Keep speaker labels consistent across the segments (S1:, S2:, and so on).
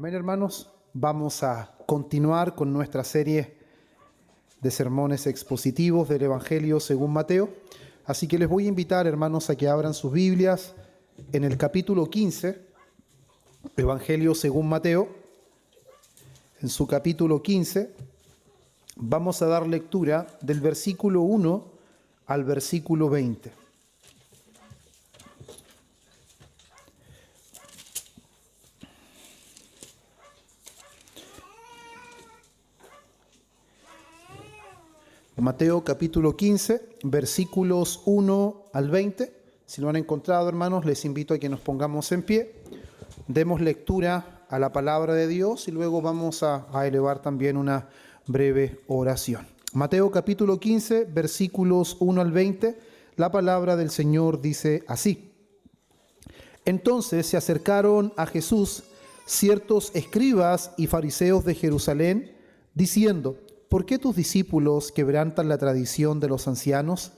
S1: Amén, hermanos. Vamos a continuar con nuestra serie de sermones expositivos del Evangelio según Mateo. Así que les voy a invitar, hermanos, a que abran sus Biblias en el capítulo 15, Evangelio según Mateo. En su capítulo 15 vamos a dar lectura del versículo 1 al versículo 20. Mateo capítulo 15, versículos 1 al 20. Si lo han encontrado, hermanos, les invito a que nos pongamos en pie. Demos lectura a la palabra de Dios y luego vamos a elevar también una breve oración. Mateo capítulo 15, versículos 1 al 20. La palabra del Señor dice así. Entonces se acercaron a Jesús ciertos escribas y fariseos de Jerusalén, diciendo: ¿Por qué tus discípulos quebrantan la tradición de los ancianos?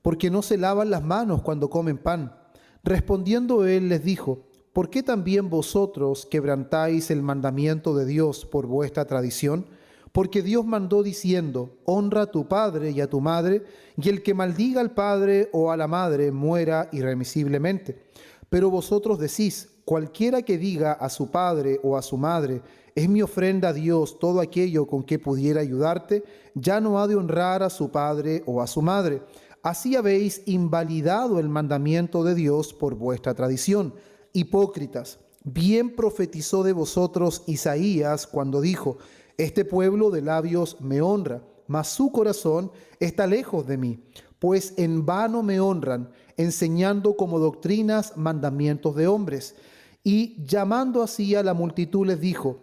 S1: Porque no se lavan las manos cuando comen pan. Respondiendo él les dijo: ¿Por qué también vosotros quebrantáis el mandamiento de Dios por vuestra tradición? Porque Dios mandó diciendo: honra a tu padre y a tu madre, y el que maldiga al padre o a la madre muera irremisiblemente. Pero vosotros decís: cualquiera que diga a su padre o a su madre: es mi ofrenda a Dios todo aquello con que pudiera ayudarte, ya no ha de honrar a su padre o a su madre. Así habéis invalidado el mandamiento de Dios por vuestra tradición. Hipócritas, bien profetizó de vosotros Isaías cuando dijo: este pueblo de labios me honra, mas su corazón está lejos de mí, pues en vano me honran, enseñando como doctrinas mandamientos de hombres. Y llamando así a la multitud les dijo: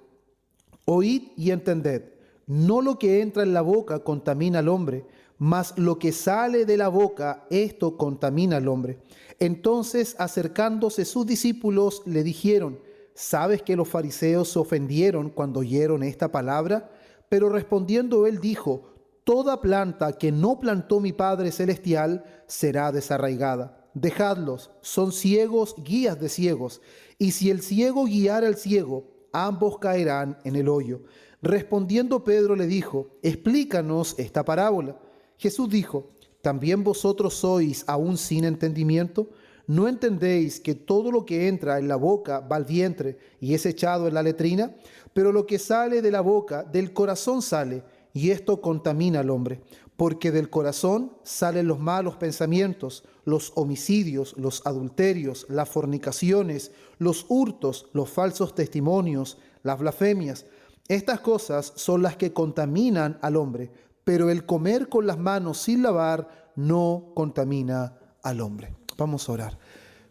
S1: oíd y entended, no lo que entra en la boca contamina al hombre, mas lo que sale de la boca, esto contamina al hombre. Entonces, acercándose sus discípulos, le dijeron: ¿sabes que los fariseos se ofendieron cuando oyeron esta palabra? Pero respondiendo él dijo: toda planta que no plantó mi Padre Celestial será desarraigada. Dejadlos, son ciegos, guías de ciegos. Y si el ciego guiara al ciego, ambos caerán en el hoyo. Respondiendo Pedro le dijo: explícanos esta parábola. Jesús dijo: ¿también vosotros sois aún sin entendimiento? ¿No entendéis que todo lo que entra en la boca va al vientre y es echado en la letrina? Pero lo que sale de la boca, del corazón sale, y esto contamina al hombre. Porque del corazón salen los malos pensamientos, los homicidios, los adulterios, las fornicaciones, los hurtos, los falsos testimonios, las blasfemias. Estas cosas son las que contaminan al hombre, pero el comer con las manos sin lavar no contamina al hombre. Vamos a orar.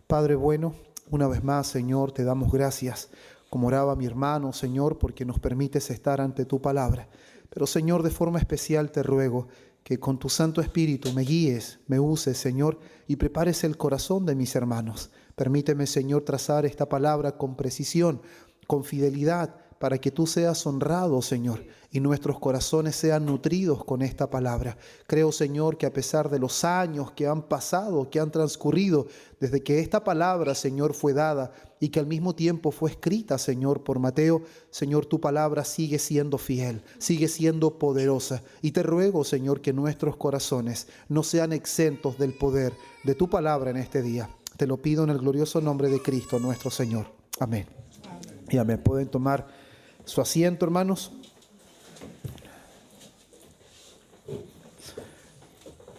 S1: Padre bueno, una vez más, Señor, te damos gracias, como oraba mi hermano, Señor, porque nos permites estar ante tu palabra. Pero, Señor, de forma especial te ruego que con tu Santo Espíritu me guíes, me uses, Señor, y prepares el corazón de mis hermanos. Permíteme, Señor, trazar esta palabra con precisión, con fidelidad, para que tú seas honrado, Señor, y nuestros corazones sean nutridos con esta palabra. Creo, Señor, que a pesar de los años que han pasado, que han transcurrido, desde que esta palabra, Señor, fue dada y que al mismo tiempo fue escrita, Señor, por Mateo, Señor, tu palabra sigue siendo fiel, sigue siendo poderosa. Y te ruego, Señor, que nuestros corazones no sean exentos del poder de tu palabra en este día. Te lo pido en el glorioso nombre de Cristo, nuestro Señor. Amén. Y amén. Pueden tomar su asiento, hermanos.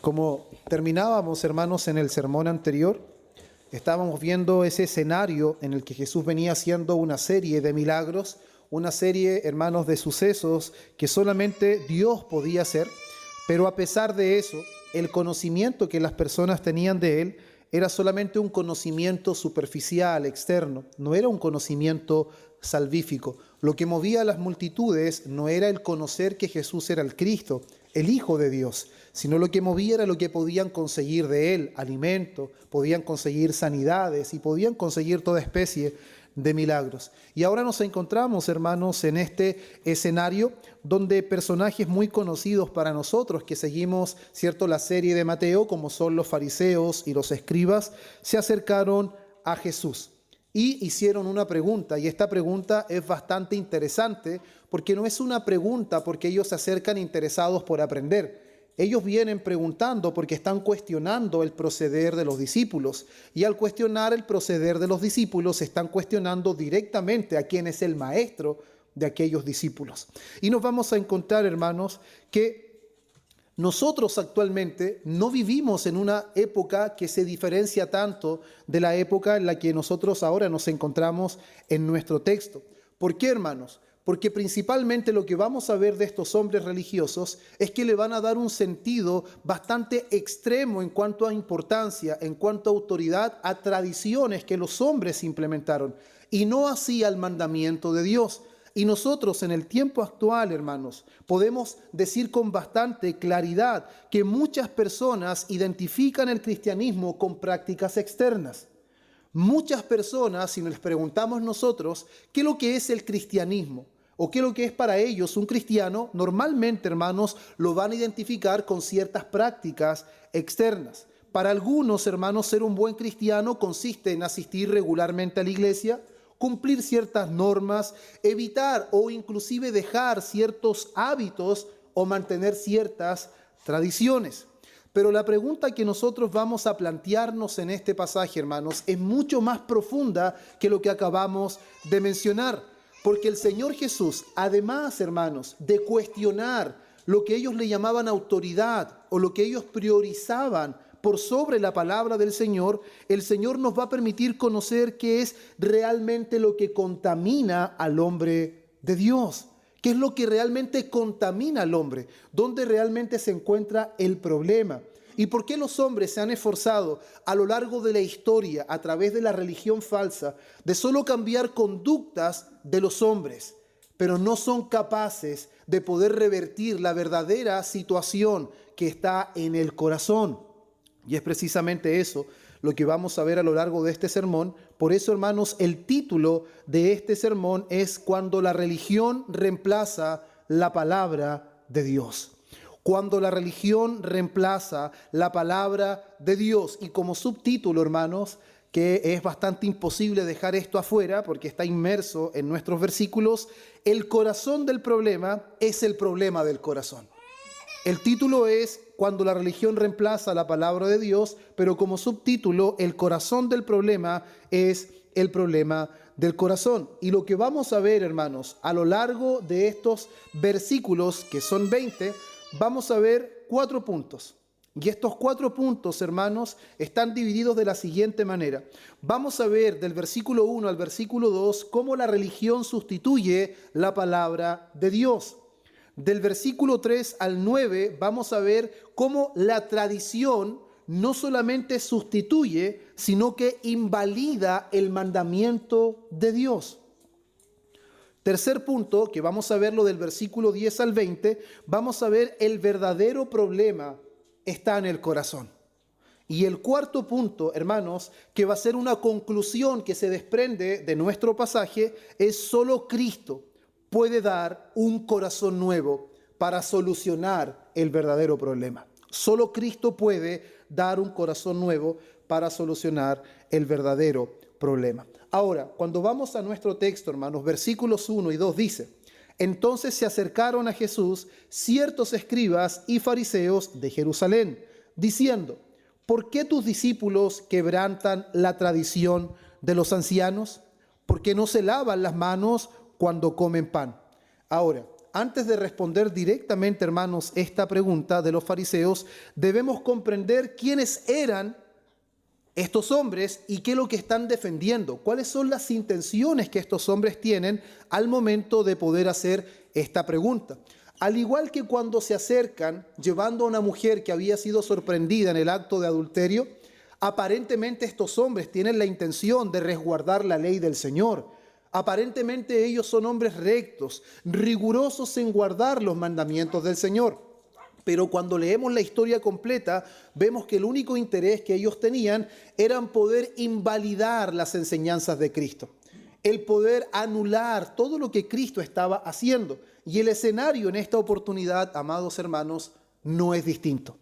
S1: Como terminábamos, hermanos, en el sermón anterior, estábamos viendo ese escenario en el que Jesús venía haciendo una serie de milagros, una serie, hermanos, de sucesos que solamente Dios podía hacer, pero a pesar de eso, el conocimiento que las personas tenían de Él era solamente un conocimiento superficial, externo, no era un conocimiento salvífico. Lo que movía a las multitudes no era el conocer que Jesús era el Cristo, el Hijo de Dios, sino lo que movía era lo que podían conseguir de Él: alimento, podían conseguir sanidades y podían conseguir toda especie de milagros. Y ahora nos encontramos, hermanos, en este escenario donde personajes muy conocidos para nosotros que seguimos, ¿cierto?, la serie de Mateo, como son los fariseos y los escribas, se acercaron a Jesús. y hicieron una pregunta, y esta pregunta es bastante interesante porque no es una pregunta porque ellos se acercan interesados por aprender. Ellos vienen preguntando porque están cuestionando el proceder de los discípulos, y al cuestionar el proceder de los discípulos están cuestionando directamente a quién es el maestro de aquellos discípulos. Y nos vamos a encontrar, hermanos, que nosotros actualmente no vivimos en una época que se diferencia tanto de la época en la que nosotros ahora nos encontramos en nuestro texto. ¿Por qué, hermanos? Porque principalmente lo que vamos a ver de estos hombres religiosos es que le van a dar un sentido bastante extremo en cuanto a importancia, en cuanto a autoridad, a tradiciones que los hombres implementaron, y no así al mandamiento de Dios. Y nosotros en el tiempo actual, hermanos, podemos decir con bastante claridad que muchas personas identifican el cristianismo con prácticas externas. Muchas personas, si les preguntamos nosotros qué es lo que es el cristianismo o qué es lo que es para ellos un cristiano, normalmente, hermanos, lo van a identificar con ciertas prácticas externas. Para algunos, hermanos, ser un buen cristiano consiste en asistir regularmente a la iglesia, cumplir ciertas normas, evitar o inclusive dejar ciertos hábitos o mantener ciertas tradiciones. Pero la pregunta que nosotros vamos a plantearnos en este pasaje, hermanos, es mucho más profunda que lo que acabamos de mencionar. Porque el Señor Jesús, además, hermanos, de cuestionar lo que ellos le llamaban autoridad o lo que ellos priorizaban por sobre la palabra del Señor, el Señor nos va a permitir conocer qué es realmente lo que contamina al hombre de Dios. ¿Qué es lo que realmente contamina al hombre? ¿Dónde realmente se encuentra el problema? ¿Y por qué los hombres se han esforzado a lo largo de la historia, a través de la religión falsa, de solo cambiar conductas de los hombres, pero no son capaces de poder revertir la verdadera situación que está en el corazón? Y es precisamente eso lo que vamos a ver a lo largo de este sermón. Por eso, hermanos, el título de este sermón es Cuando la religión reemplaza la palabra de Dios. Cuando la religión reemplaza la palabra de Dios. Y como subtítulo, hermanos, que es bastante imposible dejar esto afuera porque está inmerso en nuestros versículos, el corazón del problema es el problema del corazón. El título es Cuando la religión reemplaza la palabra de Dios, pero como subtítulo, el corazón del problema es el problema del corazón. Y lo que vamos a ver, hermanos, a lo largo de estos versículos, que son 20, vamos a ver 4 puntos. Y estos 4 puntos, hermanos, están divididos de la siguiente manera. Vamos a ver del versículo 1 al versículo 2 cómo la religión sustituye la palabra de Dios. Del versículo 3 al 9 vamos a ver cómo la tradición no solamente sustituye, sino que invalida el mandamiento de Dios. Tercer punto, que vamos a verlo del versículo 10 al 20, vamos a ver el verdadero problema está en el corazón. Y el cuarto punto, hermanos, que va a ser una conclusión que se desprende de nuestro pasaje, es solo Cristo puede dar un corazón nuevo para solucionar el verdadero problema. Solo Cristo puede dar un corazón nuevo para solucionar el verdadero problema. Ahora, cuando vamos a nuestro texto, hermanos, versículos 1 y 2 dice: Entonces se acercaron a Jesús ciertos escribas y fariseos de Jerusalén, diciendo: ¿Por qué tus discípulos quebrantan la tradición de los ancianos? Porque no se lavan las manos cuando comen pan. Ahora, antes de responder directamente, hermanos, esta pregunta de los fariseos, debemos comprender quiénes eran estos hombres y qué es lo que están defendiendo. ¿Cuáles son las intenciones que estos hombres tienen al momento de poder hacer esta pregunta? Al igual que cuando se acercan llevando a una mujer que había sido sorprendida en el acto de adulterio, aparentemente estos hombres tienen la intención de resguardar la ley del Señor. Aparentemente ellos son hombres rectos, rigurosos en guardar los mandamientos del Señor. Pero cuando leemos la historia completa, vemos que el único interés que ellos tenían era poder invalidar las enseñanzas de Cristo, el poder anular todo lo que Cristo estaba haciendo. Y el escenario en esta oportunidad, amados hermanos, no es distinto.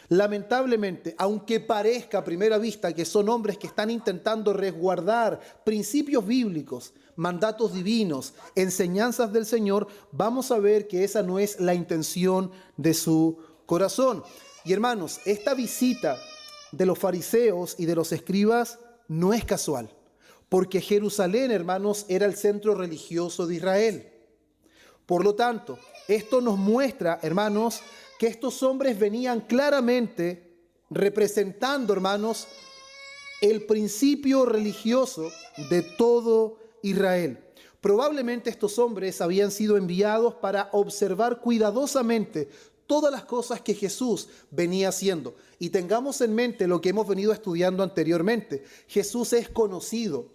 S1: Lamentablemente, aunque parezca a primera vista que son hombres que están intentando resguardar principios bíblicos, mandatos divinos, enseñanzas del Señor, vamos a ver que esa no es la intención de su corazón. Y hermanos, esta visita de los fariseos y de los escribas no es casual, porque Jerusalén, hermanos, era el centro religioso de Israel. Por lo tanto, esto nos muestra, hermanos, que estos hombres venían claramente representando, hermanos, el principio religioso de todo Israel. Probablemente estos hombres habían sido enviados para observar cuidadosamente todas las cosas que Jesús venía haciendo. Y tengamos en mente lo que hemos venido estudiando anteriormente. Jesús es conocido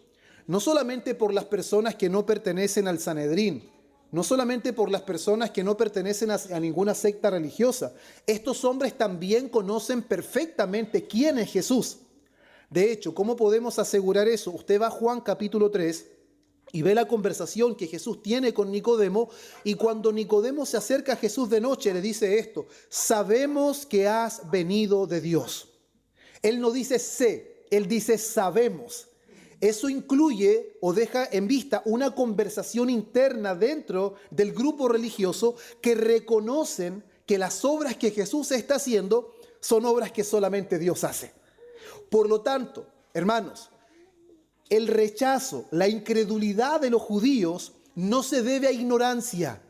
S1: no solamente por las personas que no pertenecen al Sanedrín, no solamente por las personas que no pertenecen a ninguna secta religiosa. Estos hombres también conocen perfectamente quién es Jesús. De hecho, ¿cómo podemos asegurar eso? Usted va a Juan capítulo 3 y ve la conversación que Jesús tiene con Nicodemo, y cuando Nicodemo se acerca a Jesús de noche le dice esto: sabemos que has venido de Dios. Él no dice sé, él dice sabemos. Eso incluye o deja en vista una conversación interna dentro del grupo religioso que reconocen que las obras que Jesús está haciendo son obras que solamente Dios hace. Por lo tanto, hermanos, el rechazo, la incredulidad de los judíos no se debe a ignorancia.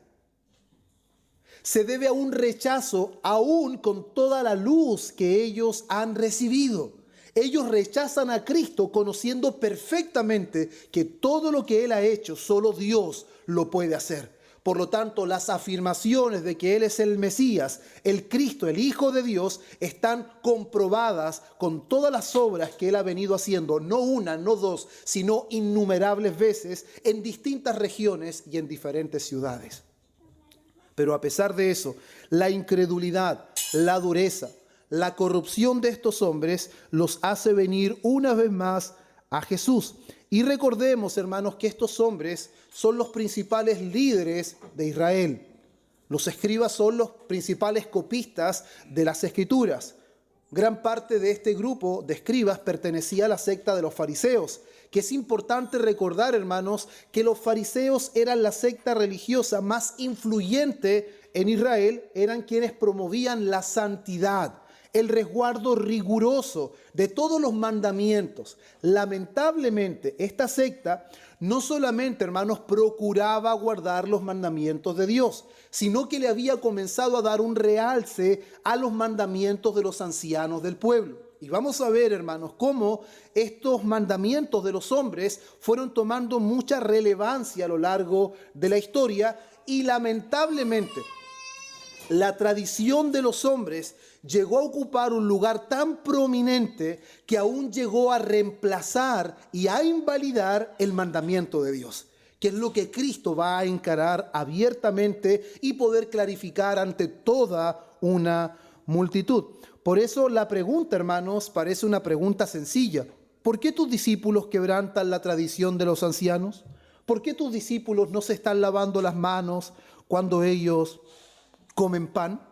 S1: Se debe a un rechazo aún con toda la luz que ellos han recibido. Ellos rechazan a Cristo conociendo perfectamente que todo lo que Él ha hecho, solo Dios lo puede hacer. Por lo tanto, las afirmaciones de que Él es el Mesías, el Cristo, el Hijo de Dios, están comprobadas con todas las obras que Él ha venido haciendo, no una, no dos, sino innumerables veces en distintas regiones y en diferentes ciudades. Pero a pesar de eso, la incredulidad, la dureza, la corrupción de estos hombres los hace venir una vez más a Jesús. Y recordemos, hermanos, que estos hombres son los principales líderes de Israel. Los escribas son los principales copistas de las Escrituras. Gran parte de este grupo de escribas pertenecía a la secta de los fariseos, que es importante recordar, hermanos, que los fariseos eran la secta religiosa más influyente en Israel, eran quienes promovían la santidad, el resguardo riguroso de todos los mandamientos. Lamentablemente, esta secta no solamente, hermanos, procuraba guardar los mandamientos de Dios, sino que le había comenzado a dar un realce a los mandamientos de los ancianos del pueblo. Y vamos a ver, hermanos, cómo estos mandamientos de los hombres fueron tomando mucha relevancia a lo largo de la historia, y lamentablemente la tradición de los hombres llegó a ocupar un lugar tan prominente que aún llegó a reemplazar y a invalidar el mandamiento de Dios, que es lo que Cristo va a encarar abiertamente y poder clarificar ante toda una multitud. Por eso la pregunta, hermanos, parece una pregunta sencilla. ¿Por qué tus discípulos quebrantan la tradición de los ancianos? ¿Por qué tus discípulos no se están lavando las manos cuando ellos comen pan?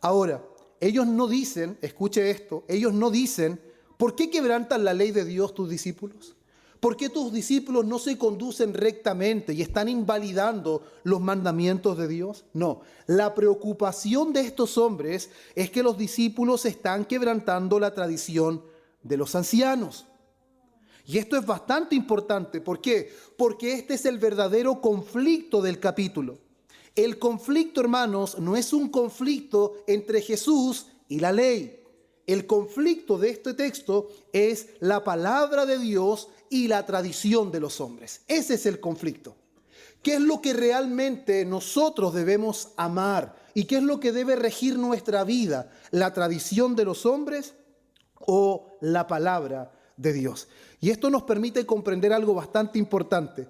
S1: Ahora, ellos no dicen, escuche esto, ellos no dicen, ¿por qué quebrantan la ley de Dios tus discípulos? ¿Por qué tus discípulos no se conducen rectamente y están invalidando los mandamientos de Dios? No, la preocupación de estos hombres es que los discípulos están quebrantando la tradición de los ancianos. Y esto es bastante importante. ¿Por qué? Porque este es el verdadero conflicto del capítulo. El conflicto, hermanos, no es un conflicto entre Jesús y la ley. El conflicto de este texto es la palabra de Dios y la tradición de los hombres. Ese es el conflicto. ¿Qué es lo que realmente nosotros debemos amar? ¿Y qué es lo que debe regir nuestra vida? ¿La tradición de los hombres o la palabra de Dios? Y esto nos permite comprender algo bastante importante,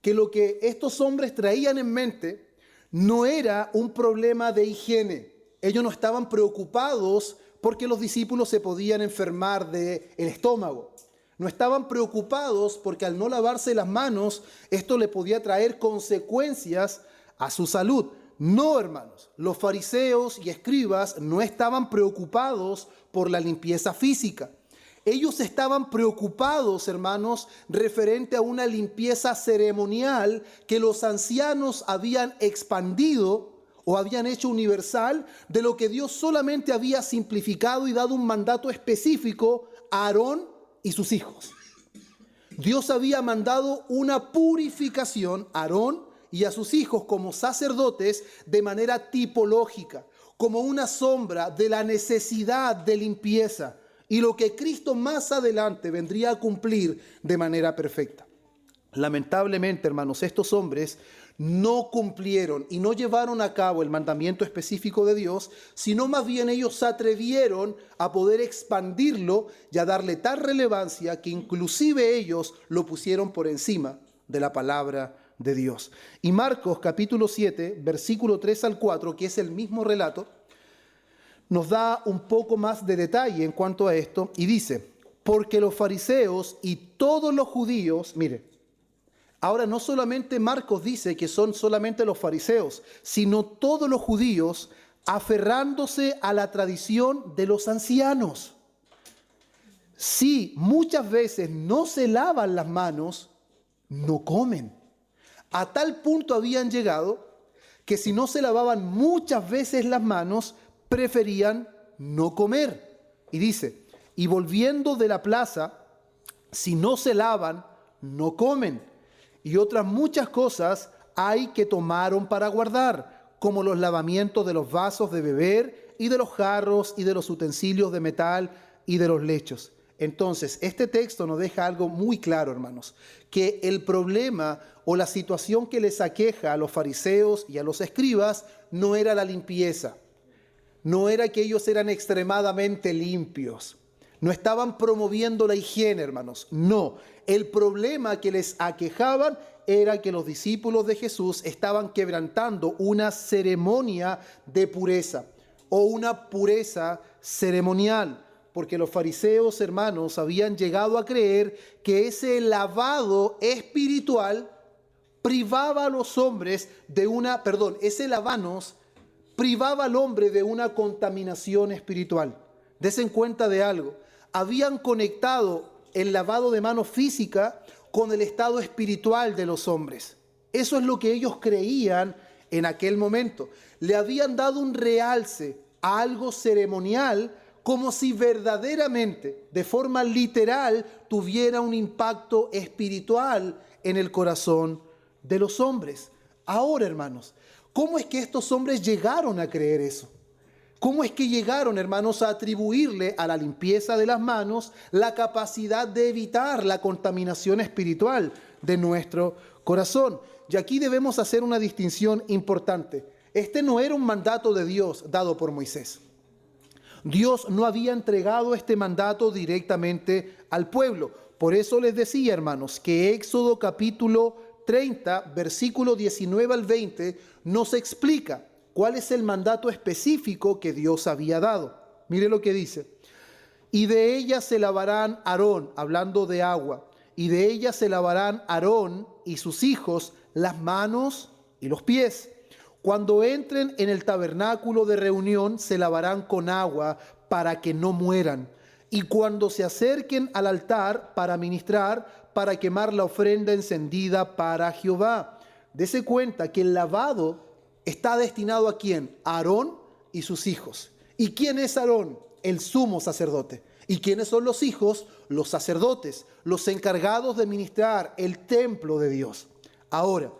S1: que lo que estos hombres traían en mente no era un problema de higiene. Ellos no estaban preocupados porque los discípulos se podían enfermar del estómago. No estaban preocupados porque al no lavarse las manos, esto le podía traer consecuencias a su salud. No, hermanos, los fariseos y escribas no estaban preocupados por la limpieza física. Ellos estaban preocupados, hermanos, referente a una limpieza ceremonial que los ancianos habían expandido o habían hecho universal, de lo que Dios solamente había simplificado y dado un mandato específico a Aarón y sus hijos. Dios había mandado una purificación a Aarón y a sus hijos como sacerdotes de manera tipológica, como una sombra de la necesidad de limpieza y lo que Cristo más adelante vendría a cumplir de manera perfecta. Lamentablemente, hermanos, estos hombres no cumplieron y no llevaron a cabo el mandamiento específico de Dios, sino más bien ellos se atrevieron a poder expandirlo y a darle tal relevancia que inclusive ellos lo pusieron por encima de la palabra de Dios. Y Marcos capítulo 7, versículo 3 al 4, que es el mismo relato, nos da un poco más de detalle en cuanto a esto y dice: porque los fariseos y todos los judíos, mire, ahora no solamente Marcos dice que son solamente los fariseos, sino todos los judíos aferrándose a la tradición de los ancianos. Si muchas veces no se lavan las manos, no comen. A tal punto habían llegado que si no se lavaban muchas veces las manos, preferían no comer. Y dice, y volviendo de la plaza, si no se lavan, no comen. Y otras muchas cosas hay que tomaron para guardar, como los lavamientos de los vasos de beber y de los jarros y de los utensilios de metal y de los lechos. Entonces, este texto nos deja algo muy claro, hermanos, que el problema o la situación que les aqueja a los fariseos y a los escribas no era la limpieza, no era que ellos eran extremadamente limpios, no estaban promoviendo la higiene, hermanos, no. El problema que les aquejaban era que los discípulos de Jesús estaban quebrantando una ceremonia de pureza o una pureza ceremonial. Porque los fariseos, hermanos, habían llegado a creer que ese lavado espiritual privaba a los hombres de ese lavanos privaba al hombre de una contaminación espiritual. Desen cuenta de algo. Habían conectado el lavado de manos física con el estado espiritual de los hombres. Eso es lo que ellos creían en aquel momento. Le habían dado un realce a algo ceremonial, como si verdaderamente, de forma literal, tuviera un impacto espiritual en el corazón de los hombres. Ahora, hermanos, ¿cómo es que estos hombres llegaron a creer eso? ¿Cómo es que llegaron, hermanos, a atribuirle a la limpieza de las manos la capacidad de evitar la contaminación espiritual de nuestro corazón? Y aquí debemos hacer una distinción importante. Este no era un mandato de Dios dado por Moisés. Dios no había entregado este mandato directamente al pueblo. Por eso les decía, hermanos, que Éxodo capítulo 30, versículo 19 al 20, nos explica cuál es el mandato específico que Dios había dado. Mire lo que dice. Y de ella se lavarán Aarón, hablando de agua, y de ella se lavarán Aarón y sus hijos las manos y los pies. Cuando entren en el tabernáculo de reunión, se lavarán con agua para que no mueran. Y cuando se acerquen al altar para ministrar, para quemar la ofrenda encendida para Jehová. Dese cuenta que el lavado está destinado ¿a quién? A Aarón y sus hijos. ¿Y quién es Aarón? El sumo sacerdote. ¿Y quiénes son los hijos? Los sacerdotes, los encargados de ministrar el templo de Dios. Ahora,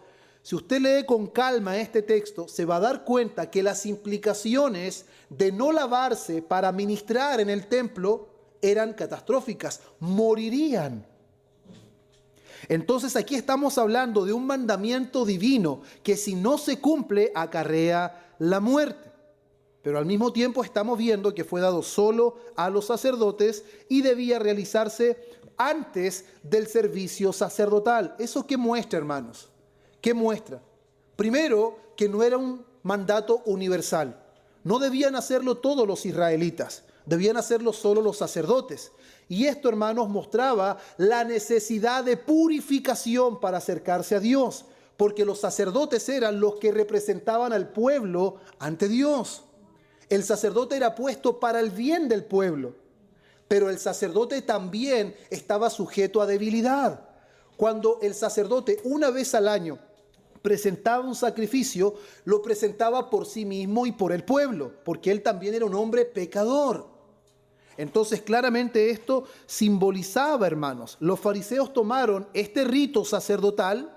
S1: si usted lee con calma este texto, se va a dar cuenta que las implicaciones de no lavarse para ministrar en el templo eran catastróficas, morirían. Entonces aquí estamos hablando de un mandamiento divino que si no se cumple acarrea la muerte. Pero al mismo tiempo estamos viendo que fue dado solo a los sacerdotes y debía realizarse antes del servicio sacerdotal. ¿Eso qué muestra, hermanos? ¿Qué muestra? Primero, que no era un mandato universal. No debían hacerlo todos los israelitas, debían hacerlo solo los sacerdotes. Y esto, hermanos, mostraba la necesidad de purificación para acercarse a Dios. porque los sacerdotes eran los que representaban al pueblo ante Dios. El sacerdote era puesto para el bien del pueblo, pero el sacerdote también estaba sujeto a debilidad. Cuando el sacerdote una vez al año presentaba un sacrificio, lo presentaba por sí mismo y por el pueblo, porque él también era un hombre pecador. Entonces, claramente esto simbolizaba, hermanos, los fariseos tomaron este rito sacerdotal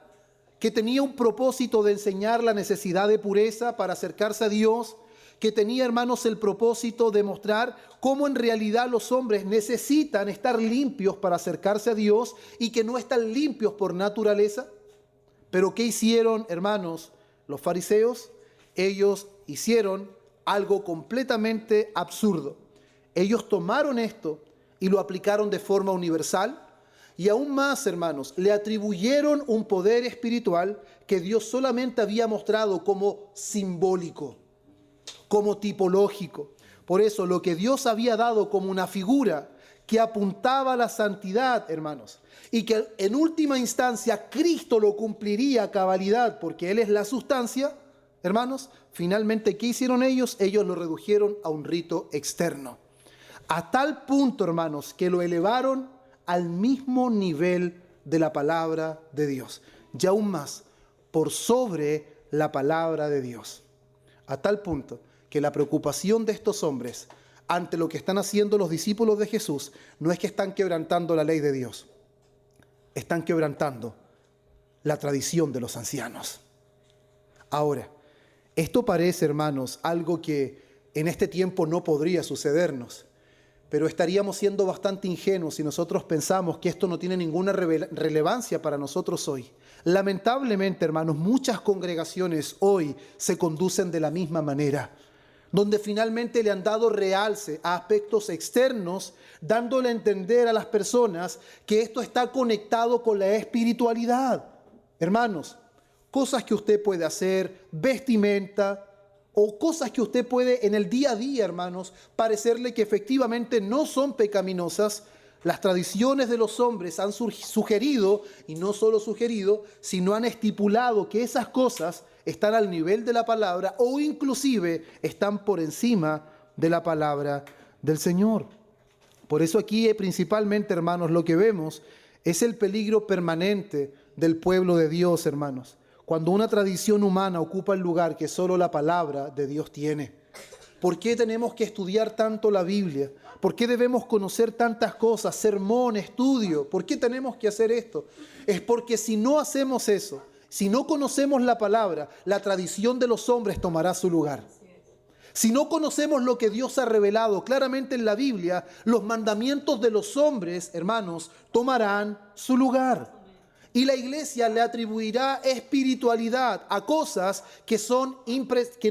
S1: que tenía un propósito de enseñar la necesidad de pureza para acercarse a Dios, que tenía, hermanos, el propósito de mostrar cómo en realidad los hombres necesitan estar limpios para acercarse a Dios y que no están limpios por naturaleza. Pero ¿qué hicieron, hermanos, los fariseos? Ellos hicieron algo completamente absurdo. Ellos tomaron esto y lo aplicaron de forma universal y aún más, hermanos, le atribuyeron un poder espiritual que Dios solamente había mostrado como simbólico, como tipológico. Por eso lo que Dios había dado como una figura que apuntaba a la santidad, hermanos, y que en última instancia Cristo lo cumpliría a cabalidad porque Él es la sustancia, hermanos, finalmente, ¿qué hicieron ellos? Ellos lo redujeron a un rito externo. A tal punto, hermanos, que lo elevaron al mismo nivel de la palabra de Dios. Y aún más, por sobre la palabra de Dios. A tal punto que la preocupación de estos hombres ante lo que están haciendo los discípulos de Jesús no es que están quebrantando la ley de Dios. Están quebrantando la tradición de los ancianos. Ahora, esto parece, hermanos, algo que en este tiempo no podría sucedernos. Pero estaríamos siendo bastante ingenuos si nosotros pensamos que esto no tiene ninguna relevancia para nosotros hoy. Lamentablemente, hermanos, muchas congregaciones hoy se conducen de la misma manera, donde finalmente le han dado realce a aspectos externos, dándole a entender a las personas que esto está conectado con la espiritualidad. Hermanos, cosas que usted puede hacer, vestimenta, o cosas que usted puede en el día a día, hermanos, parecerle que efectivamente no son pecaminosas. Las tradiciones de los hombres han sugerido, y no solo sugerido, sino han estipulado que esas cosas están al nivel de la palabra o inclusive están por encima de la palabra del Señor. Por eso aquí principalmente, hermanos, lo que vemos es el peligro permanente del pueblo de Dios, hermanos. Cuando una tradición humana ocupa el lugar que solo la palabra de Dios tiene. ¿Por qué tenemos que estudiar tanto la Biblia? ¿Por qué debemos conocer tantas cosas? Sermón, estudio. ¿Por qué tenemos que hacer esto? Es porque si no hacemos eso, si no conocemos la palabra, la tradición de los hombres tomará su lugar. Si no conocemos lo que Dios ha revelado claramente en la Biblia, los mandamientos de los hombres, hermanos, tomarán su lugar. Y la iglesia le atribuirá espiritualidad a cosas que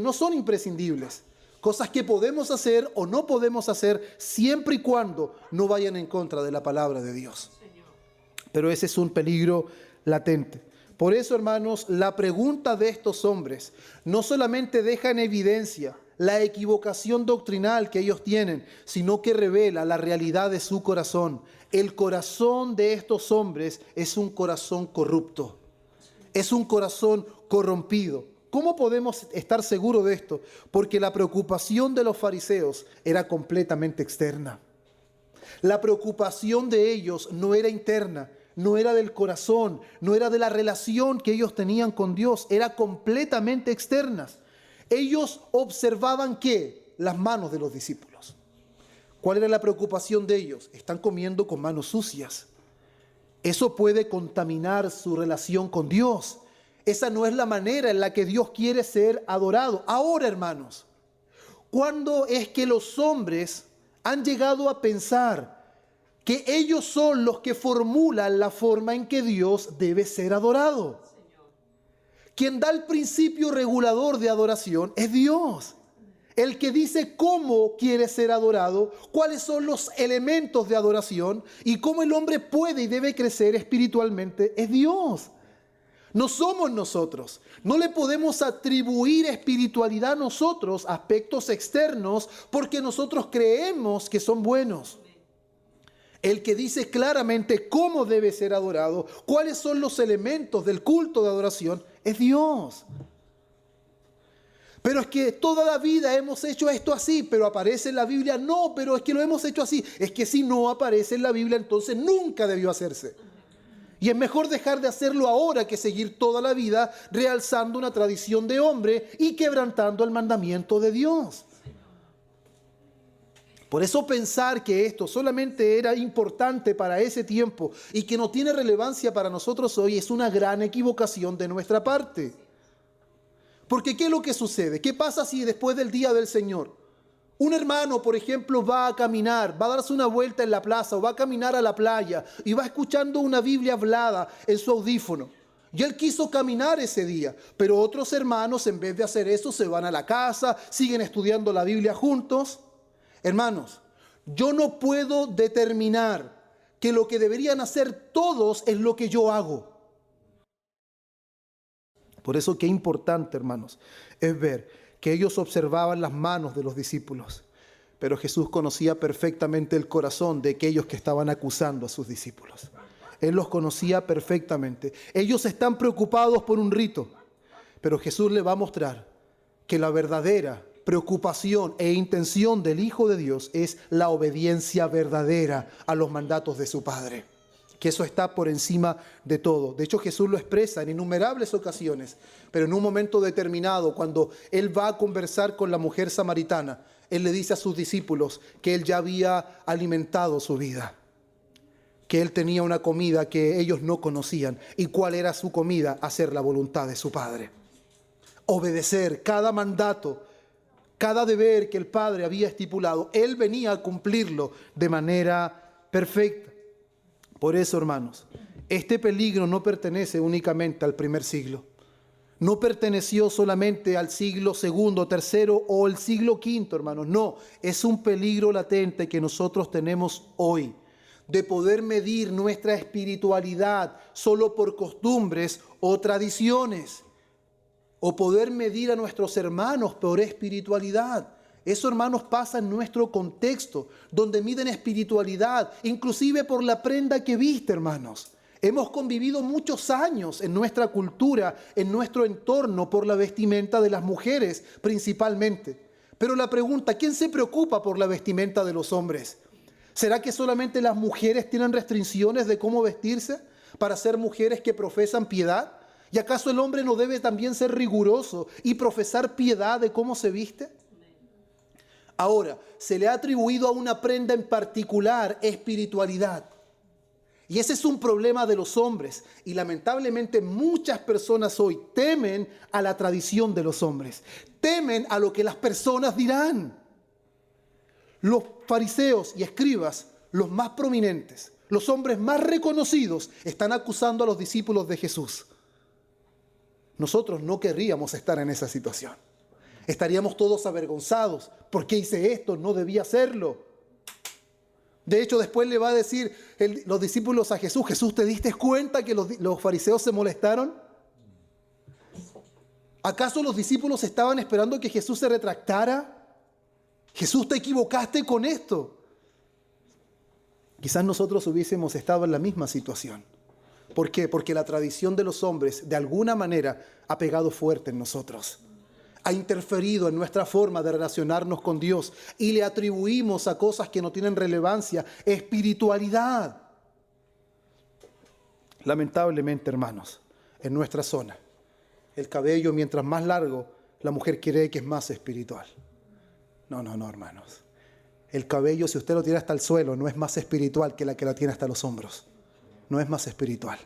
S1: no son imprescindibles. Cosas que podemos hacer o no podemos hacer siempre y cuando no vayan en contra de la palabra de Dios. Pero ese es un peligro latente. Por eso, hermanos, la pregunta de estos hombres no solamente deja en evidencia la equivocación doctrinal que ellos tienen, sino que revela la realidad de su corazón. El corazón de estos hombres es un corazón corrupto, es un corazón corrompido. ¿Cómo podemos estar seguros de esto? Porque la preocupación de los fariseos era completamente externa. La preocupación de ellos no era interna, no era del corazón, no era de la relación que ellos tenían con Dios, era completamente externa. Ellos observaban ¿qué? Las manos de los discípulos. ¿Cuál era la preocupación de ellos? Están comiendo con manos sucias. Eso puede contaminar su relación con Dios. Esa no es la manera en la que Dios quiere ser adorado. Ahora, hermanos, ¿cuándo es que los hombres han llegado a pensar que ellos son los que formulan la forma en que Dios debe ser adorado? Quien da el principio regulador de adoración es Dios. El que dice cómo quiere ser adorado, cuáles son los elementos de adoración y cómo el hombre puede y debe crecer espiritualmente es Dios. No somos nosotros. No le podemos atribuir espiritualidad a nosotros, aspectos externos, porque nosotros creemos que son buenos. El que dice claramente cómo debe ser adorado, cuáles son los elementos del culto de adoración, es Dios. Pero es que toda la vida hemos hecho esto así, pero aparece en la Biblia. No, pero es que lo hemos hecho así. Es que si no aparece en la Biblia, entonces nunca debió hacerse. Y es mejor dejar de hacerlo ahora que seguir toda la vida realzando una tradición de hombre y quebrantando el mandamiento de Dios. Por eso pensar que esto solamente era importante para ese tiempo y que no tiene relevancia para nosotros hoy es una gran equivocación de nuestra parte. Porque ¿qué es lo que sucede? ¿Qué pasa si después del día del Señor un hermano, por ejemplo, va a caminar, va a darse una vuelta en la plaza o va a caminar a la playa y va escuchando una Biblia hablada en su audífono? Y él quiso caminar ese día, pero otros hermanos en vez de hacer eso se van a la casa, siguen estudiando la Biblia juntos. Hermanos, yo no puedo determinar que lo que deberían hacer todos es lo que yo hago. Por eso qué importante, hermanos, es ver que ellos observaban las manos de los discípulos, pero Jesús conocía perfectamente el corazón de aquellos que estaban acusando a sus discípulos. Él los conocía perfectamente. Ellos están preocupados por un rito, pero Jesús les va a mostrar que la verdadera preocupación e intención del Hijo de Dios es la obediencia verdadera a los mandatos de su Padre. Que eso está por encima de todo. De hecho, Jesús lo expresa en innumerables ocasiones, pero en un momento determinado, cuando Él va a conversar con la mujer samaritana, Él le dice a sus discípulos que Él ya había alimentado su vida, que Él tenía una comida que ellos no conocían. ¿Y cuál era su comida? Hacer la voluntad de su Padre. Obedecer cada mandato, cada deber que el Padre había estipulado. Él venía a cumplirlo de manera perfecta. Por eso, hermanos, este peligro no pertenece únicamente al primer siglo. No perteneció solamente al siglo segundo, tercero o el siglo quinto, hermanos. No, es un peligro latente que nosotros tenemos hoy, de poder medir nuestra espiritualidad solo por costumbres o tradiciones, o poder medir a nuestros hermanos por espiritualidad. Eso, hermanos, pasa en nuestro contexto, donde miden espiritualidad, inclusive por la prenda que viste, hermanos. Hemos convivido muchos años en nuestra cultura, en nuestro entorno, por la vestimenta de las mujeres principalmente. Pero la pregunta, ¿quién se preocupa por la vestimenta de los hombres? ¿Será que solamente las mujeres tienen restricciones de cómo vestirse para ser mujeres que profesan piedad? ¿Y acaso el hombre no debe también ser riguroso y profesar piedad de cómo se viste? Ahora, se le ha atribuido a una prenda en particular espiritualidad. Y ese es un problema de los hombres. Y lamentablemente muchas personas hoy temen a la tradición de los hombres. Temen a lo que las personas dirán. Los fariseos y escribas, los más prominentes, los hombres más reconocidos, están acusando a los discípulos de Jesús. Nosotros no querríamos estar en esa situación. Estaríamos todos avergonzados. ¿Por qué hice esto? No debía hacerlo. De hecho, después le va a decir los discípulos a Jesús: Jesús, ¿te diste cuenta que los fariseos se molestaron? ¿Acaso los discípulos estaban esperando que Jesús se retractara? Jesús, te equivocaste con esto. Quizás nosotros hubiésemos estado en la misma situación. ¿Por qué? Porque la tradición de los hombres de alguna manera ha pegado fuerte en nosotros. Ha interferido en nuestra forma de relacionarnos con Dios y le atribuimos a cosas que no tienen relevancia espiritualidad. Lamentablemente, hermanos, en nuestra zona, el cabello mientras más largo, la mujer cree que es más espiritual. No, hermanos. El cabello, si usted lo tiene hasta el suelo, no es más espiritual que la tiene hasta los hombros. No es más espiritual.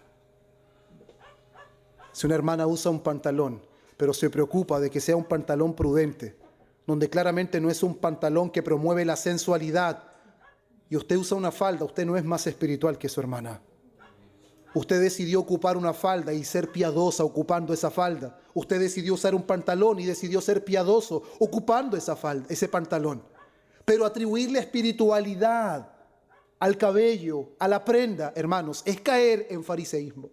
S1: Si una hermana usa un pantalón, pero se preocupa de que sea un pantalón prudente, donde claramente no es un pantalón que promueve la sensualidad, y usted usa una falda, usted no es más espiritual que su hermana. Usted decidió ocupar una falda y ser piadosa ocupando esa falda. Usted decidió usar un pantalón y decidió ser piadoso ocupando esa falda, ese pantalón. Pero atribuirle espiritualidad al cabello, a la prenda, hermanos, es caer en fariseísmo,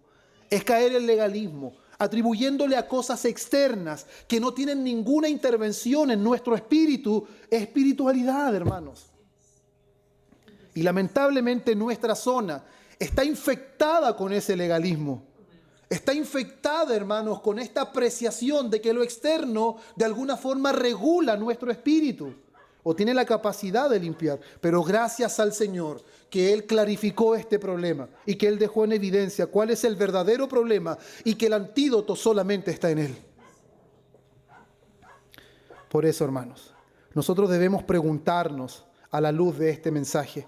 S1: es caer en legalismo, atribuyéndole a cosas externas que no tienen ninguna intervención en nuestro espíritu, espiritualidad, hermanos. Y lamentablemente nuestra zona está infectada con ese legalismo. Está infectada, hermanos, con esta apreciación de que lo externo de alguna forma regula nuestro espíritu o tiene la capacidad de limpiar. Pero gracias al Señor que Él clarificó este problema y que Él dejó en evidencia cuál es el verdadero problema y que el antídoto solamente está en Él. Por eso, hermanos, nosotros debemos preguntarnos a la luz de este mensaje,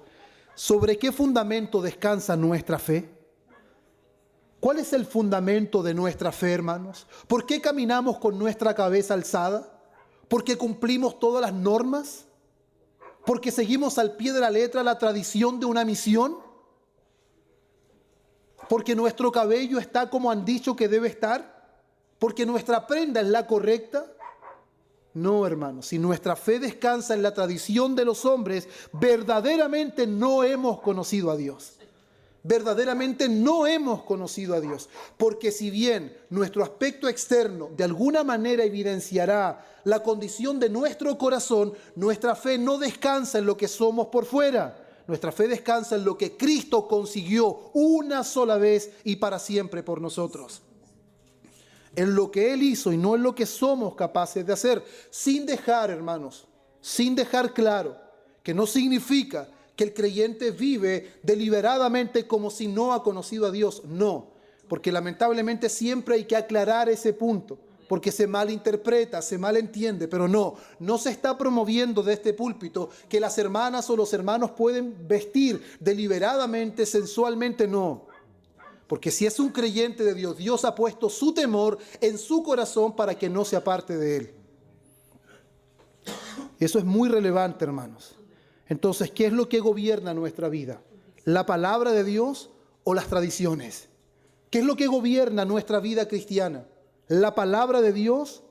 S1: ¿sobre qué fundamento descansa nuestra fe? ¿Cuál es el fundamento de nuestra fe, hermanos? ¿Por qué caminamos con nuestra cabeza alzada? ¿Por qué cumplimos todas las normas? ¿Por qué seguimos al pie de la letra la tradición de una misión? ¿Porque nuestro cabello está como han dicho que debe estar? ¿Porque nuestra prenda es la correcta? No, hermanos, si nuestra fe descansa en la tradición de los hombres, verdaderamente no hemos conocido a Dios. Verdaderamente no hemos conocido a Dios, porque si bien nuestro aspecto externo de alguna manera evidenciará la condición de nuestro corazón, nuestra fe no descansa en lo que somos por fuera. Nuestra fe descansa en lo que Cristo consiguió una sola vez y para siempre por nosotros. En lo que Él hizo y no en lo que somos capaces de hacer, sin dejar, hermanos, sin dejar claro que no significa que el creyente vive deliberadamente como si no ha conocido a Dios. No, porque lamentablemente siempre hay que aclarar ese punto, porque se malinterpreta, se malentiende, pero no se está promoviendo de este púlpito que las hermanas o los hermanos pueden vestir deliberadamente, sensualmente, no. Porque si es un creyente de Dios, Dios ha puesto su temor en su corazón para que no se aparte de él. Eso es muy relevante, hermanos. Entonces, ¿qué es lo que gobierna nuestra vida? ¿La palabra de Dios o las tradiciones? ¿Qué es lo que gobierna nuestra vida cristiana? ¿La palabra de Dios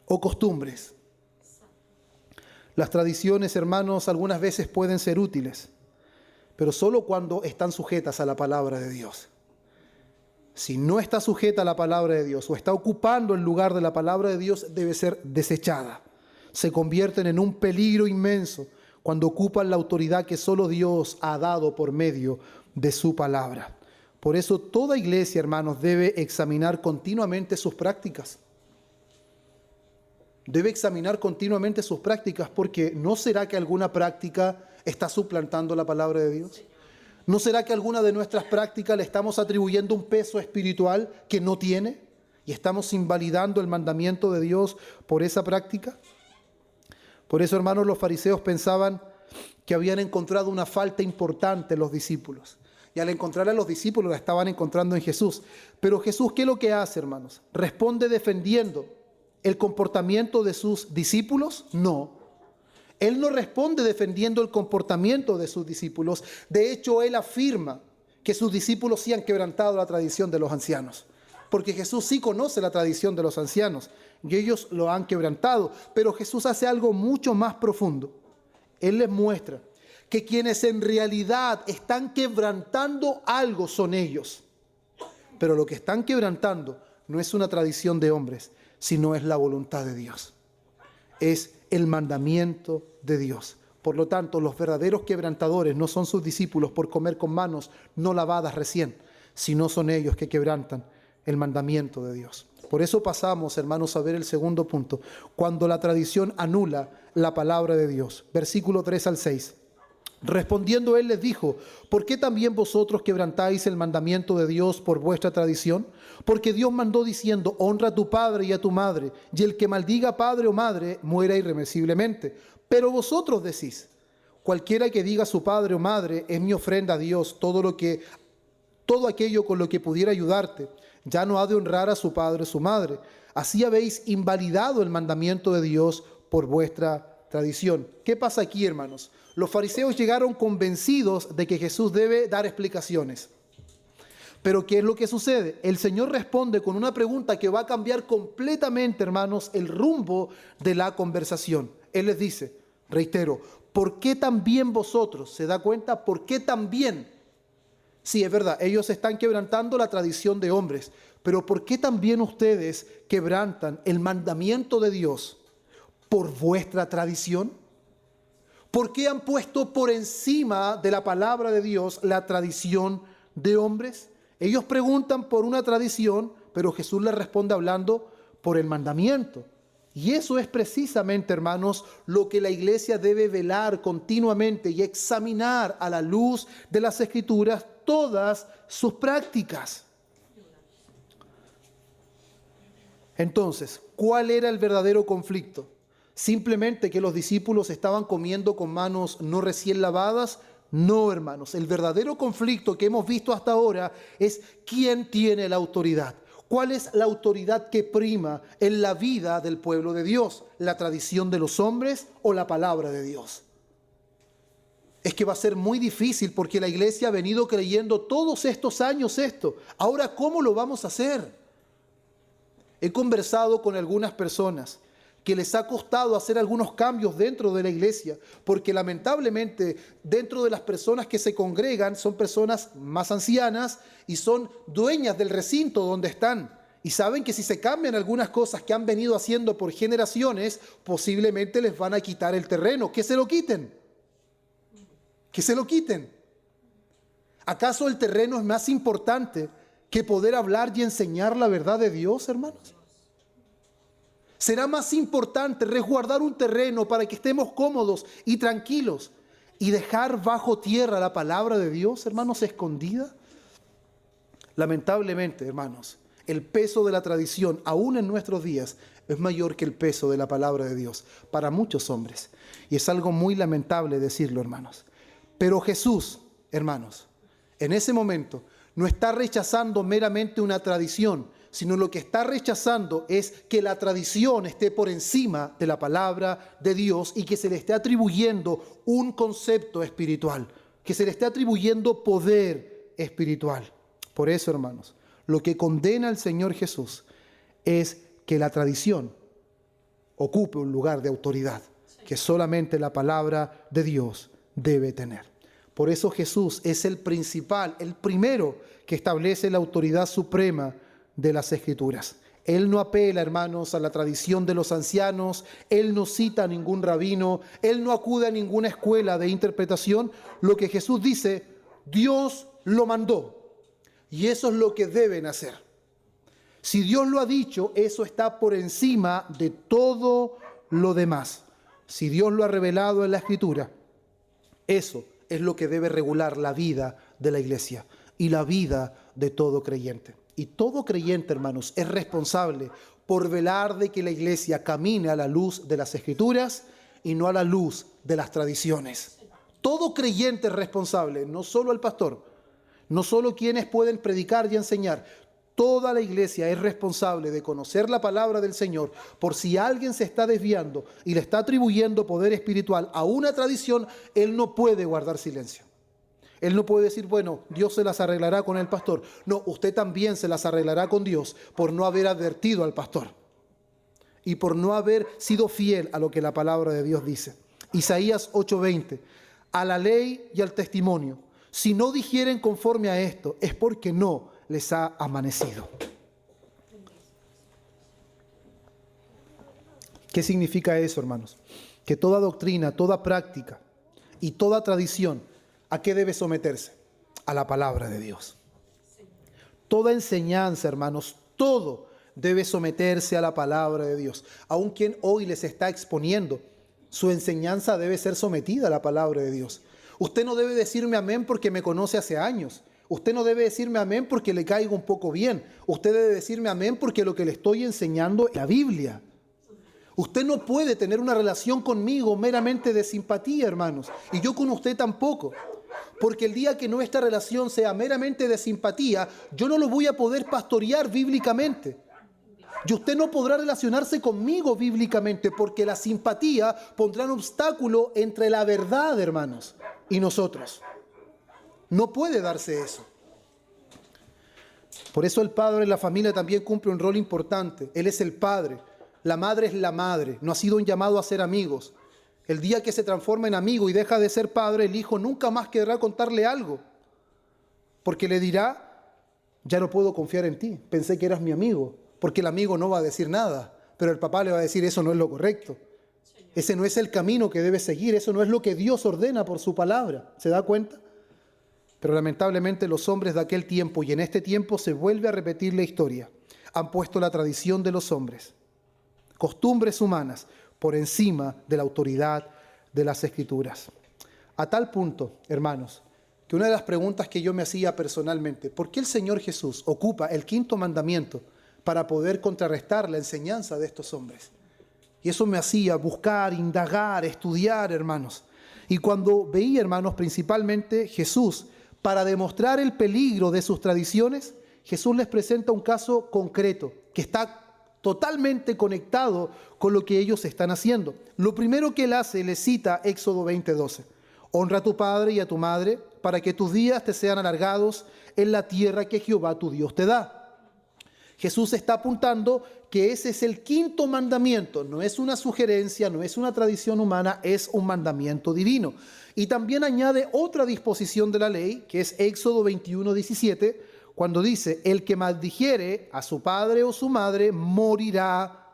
S1: o costumbres? Las tradiciones, hermanos, algunas veces pueden ser útiles, pero solo cuando están sujetas a la palabra de Dios. Si no está sujeta a la palabra de Dios o está ocupando el lugar de la palabra de Dios, debe ser desechada. Se convierten en un peligro inmenso cuando ocupan la autoridad que solo Dios ha dado por medio de su palabra. Por eso toda iglesia, hermanos, debe examinar continuamente sus prácticas. Debe examinar continuamente sus prácticas, porque ¿no será que alguna práctica está suplantando la palabra de Dios? ¿No será que alguna de nuestras prácticas le estamos atribuyendo un peso espiritual que no tiene y estamos invalidando el mandamiento de Dios por esa práctica? Por eso, hermanos, los fariseos pensaban que habían encontrado una falta importante en los discípulos. Y al encontrar a los discípulos la estaban encontrando en Jesús. Pero Jesús, ¿qué es lo que hace, hermanos? ¿Responde defendiendo el comportamiento de sus discípulos? No. Él no responde defendiendo el comportamiento de sus discípulos. De hecho, Él afirma que sus discípulos sí han quebrantado la tradición de los ancianos. Porque Jesús sí conoce la tradición de los ancianos y ellos lo han quebrantado. Pero Jesús hace algo mucho más profundo. Él les muestra que quienes en realidad están quebrantando algo son ellos. Pero lo que están quebrantando no es una tradición de hombres, sino es la voluntad de Dios. Es el mandamiento de Dios. Por lo tanto, los verdaderos quebrantadores no son sus discípulos por comer con manos no lavadas recién, sino son ellos que quebrantan el mandamiento de Dios. Por eso pasamos, hermanos, a ver el segundo punto. Cuando la tradición anula la palabra de Dios. Versículo 3 al 6. Respondiendo él les dijo: ¿por qué también vosotros quebrantáis el mandamiento de Dios por vuestra tradición? Porque Dios mandó diciendo: honra a tu padre y a tu madre, y el que maldiga a padre o madre muera irremisiblemente. Pero vosotros decís: cualquiera que diga a su padre o madre, es mi ofrenda a Dios, todo aquello con lo que pudiera ayudarte, ya no ha de honrar a su padre o su madre. Así habéis invalidado el mandamiento de Dios por vuestra tradición. ¿Qué pasa aquí, hermanos? Los fariseos llegaron convencidos de que Jesús debe dar explicaciones. Pero ¿qué es lo que sucede? El Señor responde con una pregunta que va a cambiar completamente, hermanos, el rumbo de la conversación. Él les dice, reitero, ¿por qué también vosotros? ¿Se da cuenta? ¿Por qué también? Sí, es verdad, ellos están quebrantando la tradición de hombres, pero ¿por qué también ustedes quebrantan el mandamiento de Dios por vuestra tradición? ¿Por qué han puesto por encima de la palabra de Dios la tradición de hombres? Ellos preguntan por una tradición, pero Jesús les responde hablando por el mandamiento. Y eso es precisamente, hermanos, lo que la iglesia debe velar continuamente y examinar a la luz de las Escrituras todas sus prácticas. Entonces, ¿cuál era el verdadero conflicto? ¿Simplemente que los discípulos estaban comiendo con manos no recién lavadas? No, hermanos. El verdadero conflicto que hemos visto hasta ahora es quién tiene la autoridad. ¿Cuál es la autoridad que prima en la vida del pueblo de Dios? ¿La tradición de los hombres o la palabra de Dios? Es que va a ser muy difícil porque la iglesia ha venido creyendo todos estos años esto. Ahora, ¿cómo lo vamos a hacer? He conversado con algunas personas que les ha costado hacer algunos cambios dentro de la iglesia, porque lamentablemente dentro de las personas que se congregan son personas más ancianas y son dueñas del recinto donde están. Y saben que si se cambian algunas cosas que han venido haciendo por generaciones, posiblemente les van a quitar el terreno. Que se lo quiten. Que se lo quiten. ¿Acaso el terreno es más importante que poder hablar y enseñar la verdad de Dios, hermanos? ¿Será más importante resguardar un terreno para que estemos cómodos y tranquilos y dejar bajo tierra la palabra de Dios, hermanos, escondida? Lamentablemente, hermanos, el peso de la tradición, aún en nuestros días, es mayor que el peso de la palabra de Dios para muchos hombres. Y es algo muy lamentable decirlo, hermanos. Pero Jesús, hermanos, en ese momento no está rechazando meramente una tradición, sino lo que está rechazando es que la tradición esté por encima de la palabra de Dios y que se le esté atribuyendo un concepto espiritual, que se le esté atribuyendo poder espiritual. Por eso, hermanos, lo que condena al Señor Jesús es que la tradición ocupe un lugar de autoridad que solamente la palabra de Dios debe tener. Por eso Jesús es el principal, el primero que establece la autoridad suprema de las Escrituras. Él no apela, hermanos, a la tradición de los ancianos, Él no cita a ningún rabino, Él no acude a ninguna escuela de interpretación. Lo que Jesús dice, Dios lo mandó, y eso es lo que deben hacer. Si Dios lo ha dicho, eso está por encima de todo lo demás. Si Dios lo ha revelado en la Escritura, eso es lo que debe regular la vida de la iglesia y la vida de todo creyente. Y todo creyente, hermanos, es responsable por velar de que la iglesia camine a la luz de las Escrituras y no a la luz de las tradiciones. Todo creyente es responsable, no solo el pastor, no solo quienes pueden predicar y enseñar. Toda la iglesia es responsable de conocer la palabra del Señor por si alguien se está desviando y le está atribuyendo poder espiritual a una tradición. Él no puede guardar silencio. Él no puede decir, bueno, Dios se las arreglará con el pastor. No, usted también se las arreglará con Dios por no haber advertido al pastor y por no haber sido fiel a lo que la palabra de Dios dice. Isaías 8:20, a la ley y al testimonio. Si no digieren conforme a esto, es porque no les ha amanecido. ¿Qué significa eso, hermanos? Que toda doctrina, toda práctica y toda tradición, ¿a qué debe someterse? A la palabra de Dios. Toda enseñanza, hermanos, todo debe someterse a la palabra de Dios. Aun quien hoy les está exponiendo, su enseñanza debe ser sometida a la palabra de Dios. Usted no debe decirme amén porque me conoce hace años. Usted no debe decirme amén porque le caigo un poco bien. Usted debe decirme amén porque lo que le estoy enseñando es la Biblia. Usted no puede tener una relación conmigo meramente de simpatía, hermanos. Y yo con usted tampoco. Porque el día que nuestra relación sea meramente de simpatía, yo no lo voy a poder pastorear bíblicamente. Y usted no podrá relacionarse conmigo bíblicamente porque la simpatía pondrá un obstáculo entre la verdad, hermanos, y nosotros. No puede darse eso. Por eso el padre en la familia también cumple un rol importante. Él es el padre. La madre es la madre. No ha sido un llamado a ser amigos. El día que se transforma en amigo y deja de ser padre, el hijo nunca más querrá contarle algo. Porque le dirá, ya no puedo confiar en ti. Pensé que eras mi amigo. Porque el amigo no va a decir nada. Pero el papá le va a decir, eso no es lo correcto. Ese no es el camino que debes seguir. Eso no es lo que Dios ordena por su palabra. ¿Se da cuenta? Pero lamentablemente los hombres de aquel tiempo y en este tiempo se vuelve a repetir la historia. Han puesto la tradición de los hombres, costumbres humanas, por encima de la autoridad de las Escrituras. A tal punto, hermanos, que una de las preguntas que yo me hacía personalmente, ¿por qué el Señor Jesús ocupa el quinto mandamiento para poder contrarrestar la enseñanza de estos hombres? Y eso me hacía buscar, indagar, estudiar, hermanos. Y cuando veía, hermanos, principalmente Jesús, para demostrar el peligro de sus tradiciones, Jesús les presenta un caso concreto que está totalmente conectado con lo que ellos están haciendo. Lo primero que él hace, le cita Éxodo 20:12. Honra a tu padre y a tu madre para que tus días te sean alargados en la tierra que Jehová tu Dios te da. Jesús está apuntando que ese es el quinto mandamiento. No es una sugerencia, no es una tradición humana, es un mandamiento divino. Y también añade otra disposición de la ley, que es Éxodo 21:17, cuando dice, el que maldijere a su padre o su madre morirá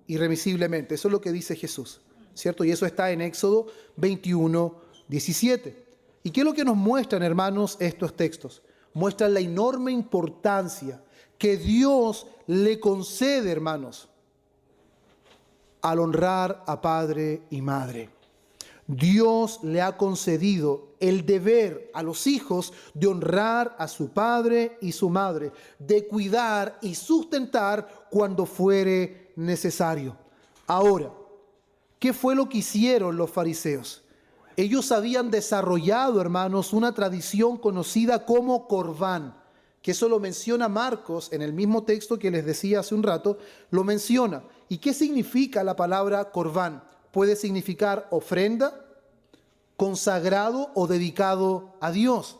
S1: irremisiblemente. Eso es lo que dice Jesús, ¿cierto? Y eso está en Éxodo 21:17. ¿Y qué es lo que nos muestran, hermanos, estos textos? Muestran la enorme importancia que Dios le concede, hermanos, al honrar a padre y madre. Dios le ha concedido el deber a los hijos de honrar a su padre y su madre, de cuidar y sustentar cuando fuere necesario. Ahora, ¿qué fue lo que hicieron los fariseos? Ellos habían desarrollado, hermanos, una tradición conocida como Corbán, que eso lo menciona Marcos en el mismo texto que les decía hace un rato, lo menciona. ¿Y qué significa la palabra Corbán? Puede significar ofrenda, consagrado o dedicado a Dios.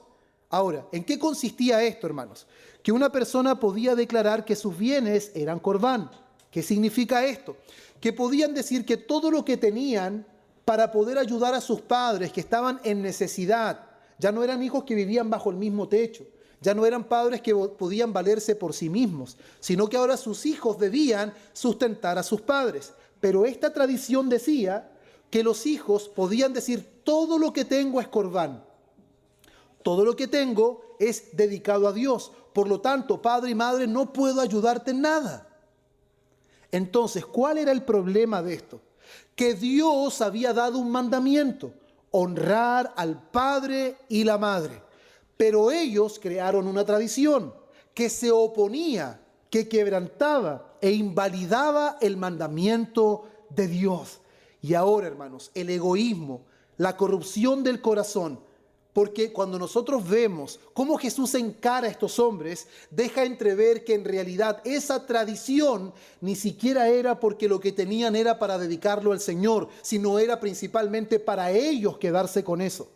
S1: Ahora, ¿en qué consistía esto, hermanos? Que una persona podía declarar que sus bienes eran Corbán. ¿Qué significa esto? Que podían decir que todo lo que tenían para poder ayudar a sus padres que estaban en necesidad, ya no eran hijos que vivían bajo el mismo techo, ya no eran padres que podían valerse por sí mismos, sino que ahora sus hijos debían sustentar a sus padres. Pero esta tradición decía que los hijos podían decir, todo lo que tengo es Corbán, todo lo que tengo es dedicado a Dios, por lo tanto, padre y madre, no puedo ayudarte en nada. Entonces, ¿cuál era el problema de esto? Que Dios había dado un mandamiento, honrar al padre y la madre, pero ellos crearon una tradición que se oponía, que quebrantaba e invalidaba el mandamiento de Dios. Y ahora, hermanos, el egoísmo, la corrupción del corazón, porque cuando nosotros vemos cómo Jesús encara a estos hombres, deja entrever que en realidad esa tradición ni siquiera era porque lo que tenían era para dedicarlo al Señor, sino era principalmente para ellos quedarse con eso.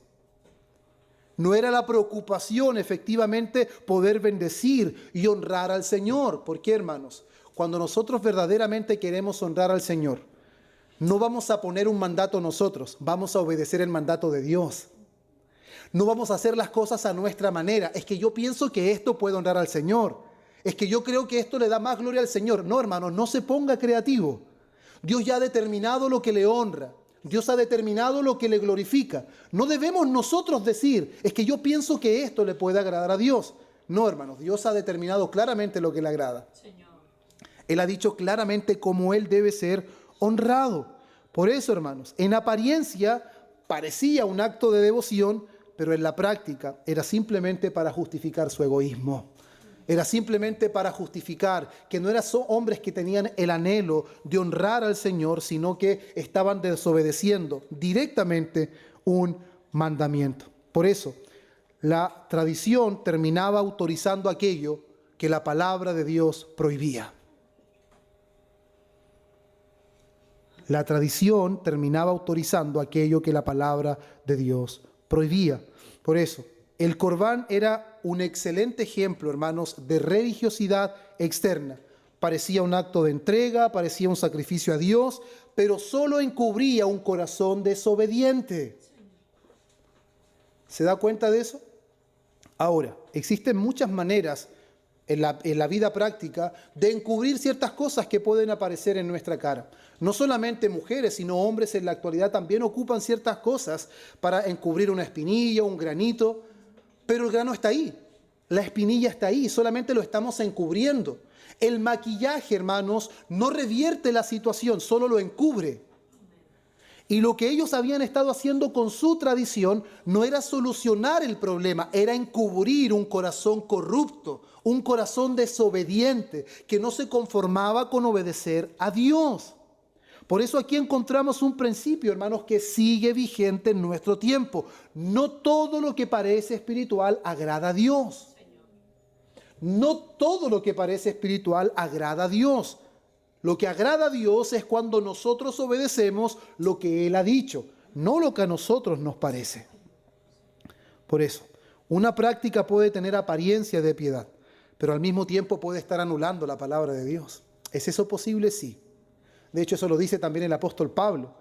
S1: No era la preocupación, efectivamente, poder bendecir y honrar al Señor. ¿Por qué, hermanos? Cuando nosotros verdaderamente queremos honrar al Señor, no vamos a poner un mandato nosotros, vamos a obedecer el mandato de Dios. No vamos a hacer las cosas a nuestra manera. Es que yo pienso que esto puede honrar al Señor. Es que yo creo que esto le da más gloria al Señor. No, hermanos, no se ponga creativo. Dios ya ha determinado lo que le honra. Dios ha determinado lo que le glorifica. No debemos nosotros decir, es que yo pienso que esto le puede agradar a Dios. No, hermanos, Dios ha determinado claramente lo que le agrada. Señor. Él ha dicho claramente cómo Él debe ser honrado. Por eso, hermanos, en apariencia parecía un acto de devoción, pero en la práctica era simplemente para justificar su egoísmo. Era simplemente para justificar que no eran hombres que tenían el anhelo de honrar al Señor, sino que estaban desobedeciendo directamente un mandamiento. Por eso, la tradición terminaba autorizando aquello que la palabra de Dios prohibía. La tradición terminaba autorizando aquello que la palabra de Dios prohibía. Por eso, el Corbán era un excelente ejemplo, hermanos, de religiosidad externa. Parecía un acto de entrega, parecía un sacrificio a Dios, pero solo encubría un corazón desobediente. ¿Se da cuenta de eso? Ahora, existen muchas maneras en la vida práctica de encubrir ciertas cosas que pueden aparecer en nuestra cara. No solamente mujeres, sino hombres en la actualidad también ocupan ciertas cosas para encubrir una espinilla, un granito. pero el grano está ahí. La espinilla está ahí, solamente lo estamos encubriendo. El maquillaje, hermanos, no revierte la situación, solo lo encubre. Y lo que ellos habían estado haciendo con su tradición no era solucionar el problema, era encubrir un corazón corrupto, un corazón desobediente, que no se conformaba con obedecer a Dios. Por eso aquí encontramos un principio, hermanos, que sigue vigente en nuestro tiempo. No todo lo que parece espiritual agrada a Dios. No todo lo que parece espiritual agrada a Dios. Lo que agrada a Dios es cuando nosotros obedecemos lo que Él ha dicho, no lo que a nosotros nos parece. Por eso, una práctica puede tener apariencia de piedad, pero al mismo tiempo puede estar anulando la palabra de Dios. ¿Es eso posible? Sí. De hecho, eso lo dice también el apóstol Pablo.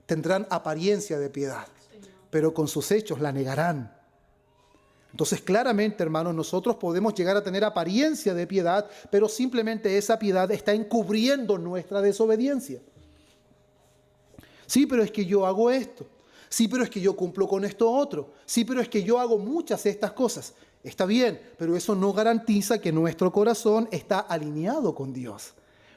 S1: Tendrán apariencia de piedad, pero con sus hechos la negarán. Entonces, claramente, hermanos, nosotros podemos llegar a tener apariencia de piedad, pero simplemente esa piedad está encubriendo nuestra desobediencia. Sí, pero es que yo hago esto. Sí, pero es que yo cumplo con esto otro. Sí, pero es que yo hago muchas de estas cosas. Está bien, pero eso no garantiza que nuestro corazón está alineado con Dios.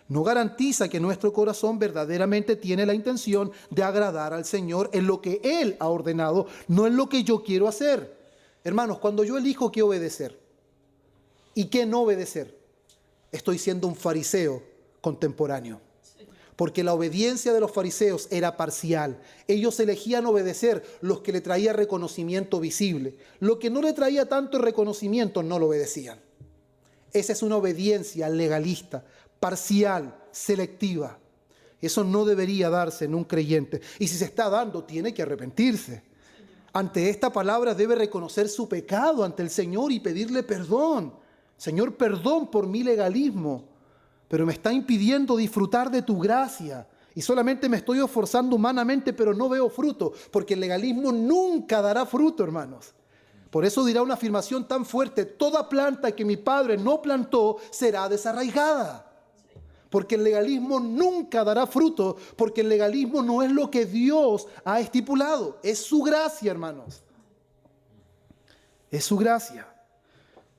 S1: No garantiza que nuestro corazón verdaderamente tiene la intención de agradar al Señor en lo que Él ha ordenado, no en lo que yo quiero hacer. Hermanos, cuando yo elijo qué obedecer y qué no obedecer, estoy siendo un fariseo contemporáneo. Porque la obediencia de los fariseos era parcial. Ellos elegían obedecer los que le traía reconocimiento visible. Lo que no le traía tanto reconocimiento no lo obedecían. Esa es una obediencia legalista, parcial, selectiva. Eso no debería darse en un creyente. Y si se está dando, tiene que arrepentirse. Ante esta palabra debe reconocer su pecado ante el Señor y pedirle perdón. Señor, perdón por mi legalismo, pero me está impidiendo disfrutar de tu gracia. Y solamente me estoy esforzando humanamente, pero no veo fruto, porque el legalismo nunca dará fruto, hermanos. Por eso dirá una afirmación tan fuerte: toda planta que mi Padre no plantó será desarraigada. Porque el legalismo nunca dará fruto, porque el legalismo no es lo que Dios ha estipulado, es su gracia, hermanos. Es su gracia.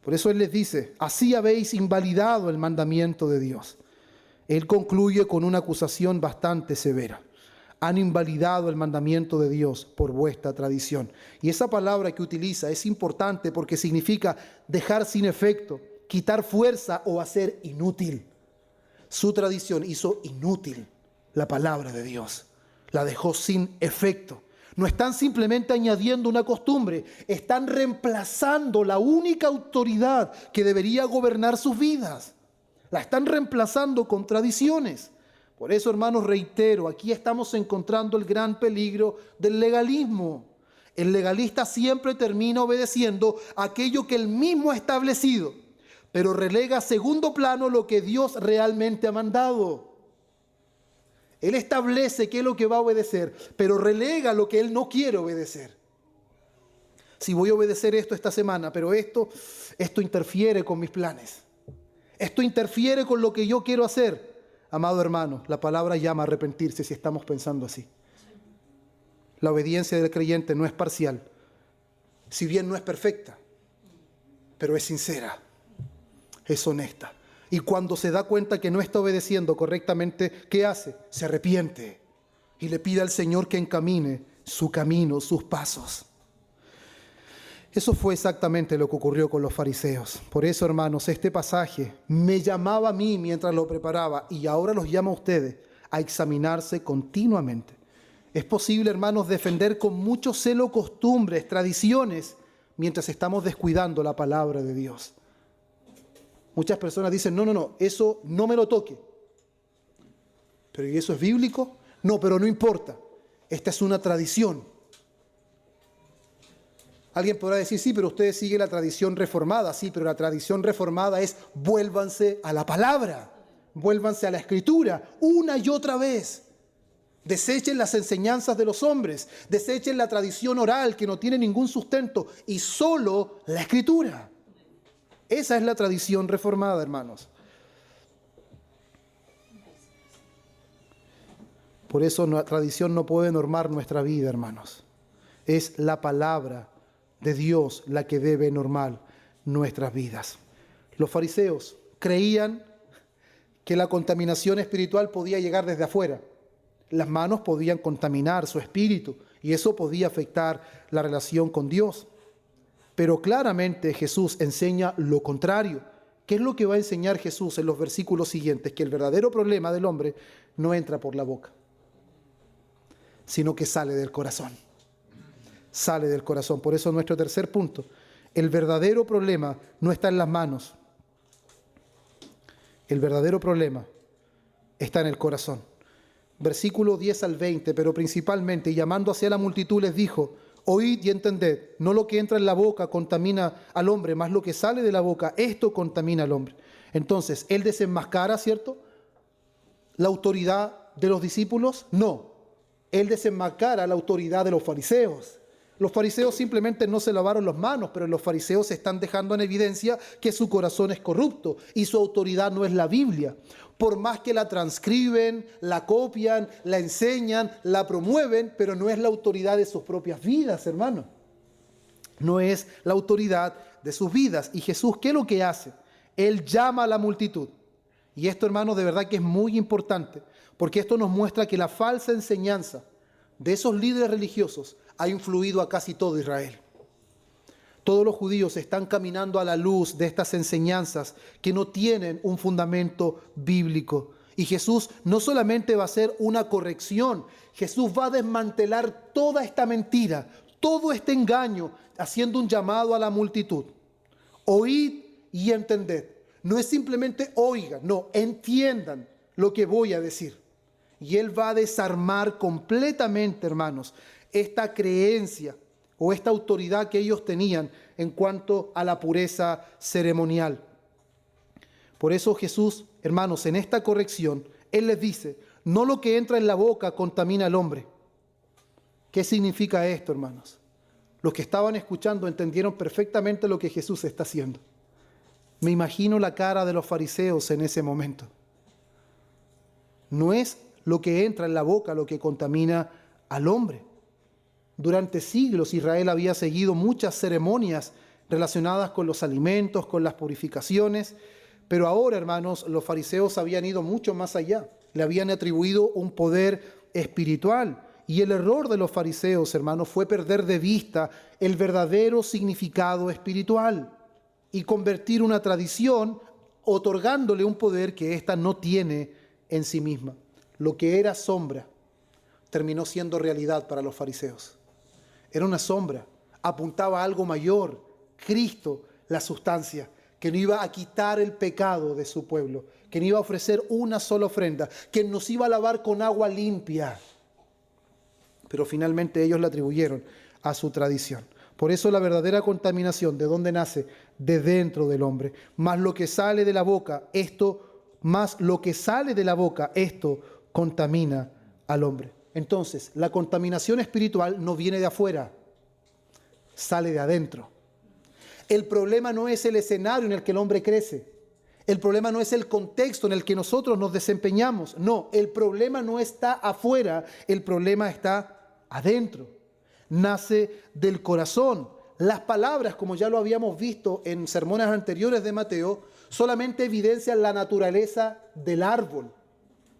S1: Por eso Él les dice: así habéis invalidado el mandamiento de Dios. Él concluye con una acusación bastante severa. Han invalidado el mandamiento de Dios por vuestra tradición. Y esa palabra que utiliza es importante porque significa dejar sin efecto, quitar fuerza o hacer inútil. Su tradición hizo inútil la palabra de Dios. La dejó sin efecto. No están simplemente añadiendo una costumbre, están reemplazando la única autoridad que debería gobernar sus vidas. La están reemplazando con tradiciones. Por eso, hermanos, reitero, aquí estamos encontrando el gran peligro del legalismo. El legalista siempre termina obedeciendo aquello que él mismo ha establecido, pero relega a segundo plano lo que Dios realmente ha mandado. Él establece qué es lo que va a obedecer, pero relega lo que él no quiere obedecer. Si voy a obedecer esto esta semana, pero esto interfiere con mis planes. Esto interfiere con lo que yo quiero hacer. Amado hermano, la palabra llama a arrepentirse si estamos pensando así. La obediencia del creyente no es parcial, si bien no es perfecta, pero es sincera, es honesta. Y cuando se da cuenta que no está obedeciendo correctamente, ¿qué hace? Se arrepiente y le pide al Señor que encamine su camino, sus pasos. Eso fue exactamente lo que ocurrió con los fariseos. Por eso, hermanos, este pasaje me llamaba a mí mientras lo preparaba y ahora los llama a ustedes a examinarse continuamente. Es posible, hermanos, defender con mucho celo costumbres, tradiciones, mientras estamos descuidando la palabra de Dios. Muchas personas dicen: no, eso no me lo toque. ¿Pero y eso es bíblico? No, pero no importa. Esta es una tradición. Alguien podrá decir: sí, pero ustedes siguen la tradición reformada. Sí, pero la tradición reformada es: vuélvanse a la palabra, vuélvanse a la escritura, una y otra vez. Desechen las enseñanzas de los hombres, desechen la tradición oral que no tiene ningún sustento y solo la escritura. Esa es la tradición reformada, hermanos. Por eso la tradición no puede normar nuestra vida, hermanos. Es la palabra de Dios la que debe normar nuestras vidas. Los fariseos creían que la contaminación espiritual podía llegar desde afuera. Las manos podían contaminar su espíritu y eso podía afectar la relación con Dios. Pero claramente Jesús enseña lo contrario. ¿Qué es lo que va a enseñar Jesús en los versículos siguientes? Que el verdadero problema del hombre no entra por la boca, sino que sale del corazón. Sale del corazón. Por eso nuestro tercer punto. El verdadero problema no está en las manos. El verdadero problema está en el corazón. Versículo 10 al 20, pero principalmente, y llamando hacia la multitud, les dijo: oíd y entended, no lo que entra en la boca contamina al hombre, mas lo que sale de la boca, esto contamina al hombre. Entonces, ¿él desenmascara, cierto, la autoridad de los discípulos? No, él desenmascara la autoridad de los fariseos. Los fariseos simplemente no se lavaron las manos, pero los fariseos están dejando en evidencia que su corazón es corrupto y su autoridad no es la Biblia. Por más que la transcriben, la copian, la enseñan, la promueven, pero no es la autoridad de sus propias vidas, hermano. No es la autoridad de sus vidas. Y Jesús, ¿qué es lo que hace? Él llama a la multitud. Y esto, hermano, de verdad que es muy importante, porque esto nos muestra que la falsa enseñanza de esos líderes religiosos ha influido a casi todo Israel. Todos los judíos están caminando a la luz de estas enseñanzas que no tienen un fundamento bíblico. Y Jesús no solamente va a hacer una corrección, Jesús va a desmantelar toda esta mentira, todo este engaño, haciendo un llamado a la multitud. Oíd y entended. No es simplemente oigan, no, entiendan lo que voy a decir. Y Él va a desarmar completamente, hermanos, esta creencia o esta autoridad que ellos tenían en cuanto a la pureza ceremonial. Por eso Jesús, hermanos, en esta corrección, Él les dice: no lo que entra en la boca contamina al hombre. ¿Qué significa esto, hermanos? Los que estaban escuchando entendieron perfectamente lo que Jesús está haciendo. Me imagino la cara de los fariseos en ese momento. No es lo que entra en la boca lo que contamina al hombre. Durante siglos Israel había seguido muchas ceremonias relacionadas con los alimentos, con las purificaciones, pero ahora, hermanos, los fariseos habían ido mucho más allá. Le habían atribuido un poder espiritual. Y el error de los fariseos, hermanos, fue perder de vista el verdadero significado espiritual y convertir una tradición otorgándole un poder que ésta no tiene en sí misma. Lo que era sombra terminó siendo realidad para los fariseos. Era una sombra, apuntaba a algo mayor, Cristo, la sustancia, que no iba a quitar el pecado de su pueblo, que no iba a ofrecer una sola ofrenda, que nos iba a lavar con agua limpia. Pero finalmente ellos la atribuyeron a su tradición. Por eso la verdadera contaminación, ¿de dónde nace? De dentro del hombre. Más lo que sale de la boca, esto contamina al hombre. Entonces, la contaminación espiritual no viene de afuera, sale de adentro. El problema no es el escenario en el que el hombre crece. El problema no es el contexto en el que nosotros nos desempeñamos. No, el problema no está afuera, el problema está adentro. Nace del corazón. Las palabras, como ya lo habíamos visto en sermones anteriores de Mateo, solamente evidencian la naturaleza del árbol.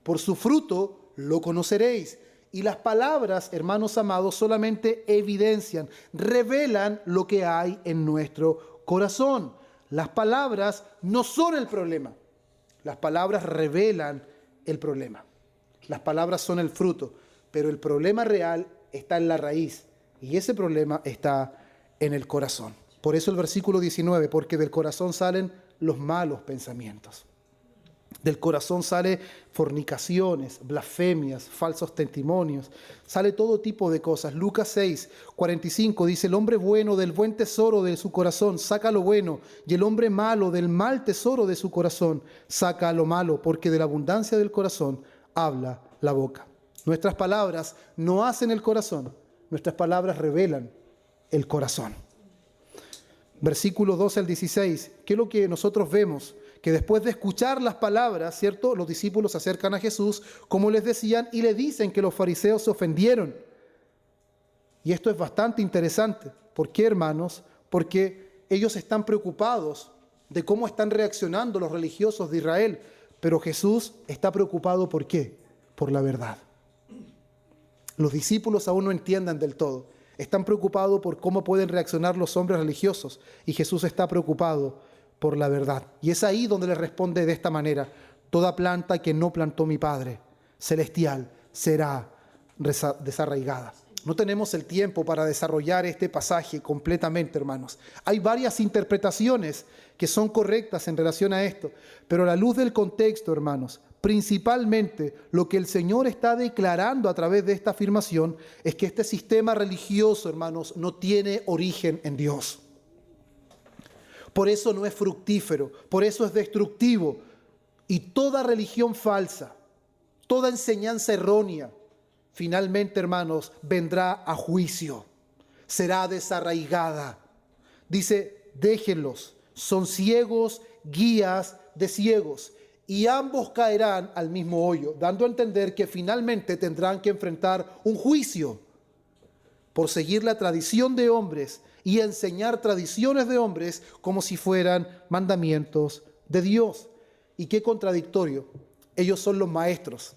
S1: Por su fruto lo conoceréis. Y las palabras, hermanos amados, solamente evidencian, revelan lo que hay en nuestro corazón. Las palabras no son el problema. Las palabras revelan el problema. Las palabras son el fruto, pero el problema real está en la raíz. Y ese problema está en el corazón. Por eso el versículo 19, porque del corazón salen los malos pensamientos. Del corazón sale fornicaciones, blasfemias, falsos testimonios, sale todo tipo de cosas. Lucas 6, 45 dice: el hombre bueno del buen tesoro de su corazón saca lo bueno, y el hombre malo del mal tesoro de su corazón saca lo malo, porque de la abundancia del corazón habla la boca. Nuestras palabras no hacen el corazón, nuestras palabras revelan el corazón. Versículo 12 al 16, ¿qué es lo que nosotros vemos? Que después de escuchar las palabras, ¿cierto?, los discípulos se acercan a Jesús, como les decían, y le dicen que los fariseos se ofendieron. Y esto es bastante interesante, ¿Por qué, hermanos? Porque ellos están preocupados de cómo están reaccionando los religiosos de Israel. Pero Jesús está preocupado ¿por qué? Por la verdad. Los discípulos aún no entienden del todo. Están preocupados por cómo pueden reaccionar los hombres religiosos. Y Jesús está preocupado por la verdad. Y es ahí donde le responde de esta manera: toda planta que no plantó mi Padre celestial será desarraigada. No tenemos el tiempo para desarrollar este pasaje completamente, hermanos. Hay varias interpretaciones que son correctas en relación a esto, pero a la luz del contexto, hermanos, principalmente lo que el Señor está declarando a través de esta afirmación es que este sistema religioso, hermanos, no tiene origen en Dios. Por eso no es fructífero, por eso es destructivo. Y toda religión falsa, toda enseñanza errónea, finalmente, hermanos, vendrá a juicio, será desarraigada. Dice, déjenlos, son ciegos, guías de ciegos, y ambos caerán al mismo hoyo, dando a entender que finalmente tendrán que enfrentar un juicio por seguir la tradición de hombres y enseñar tradiciones de hombres como si fueran mandamientos de Dios. Y qué contradictorio. Ellos son los maestros,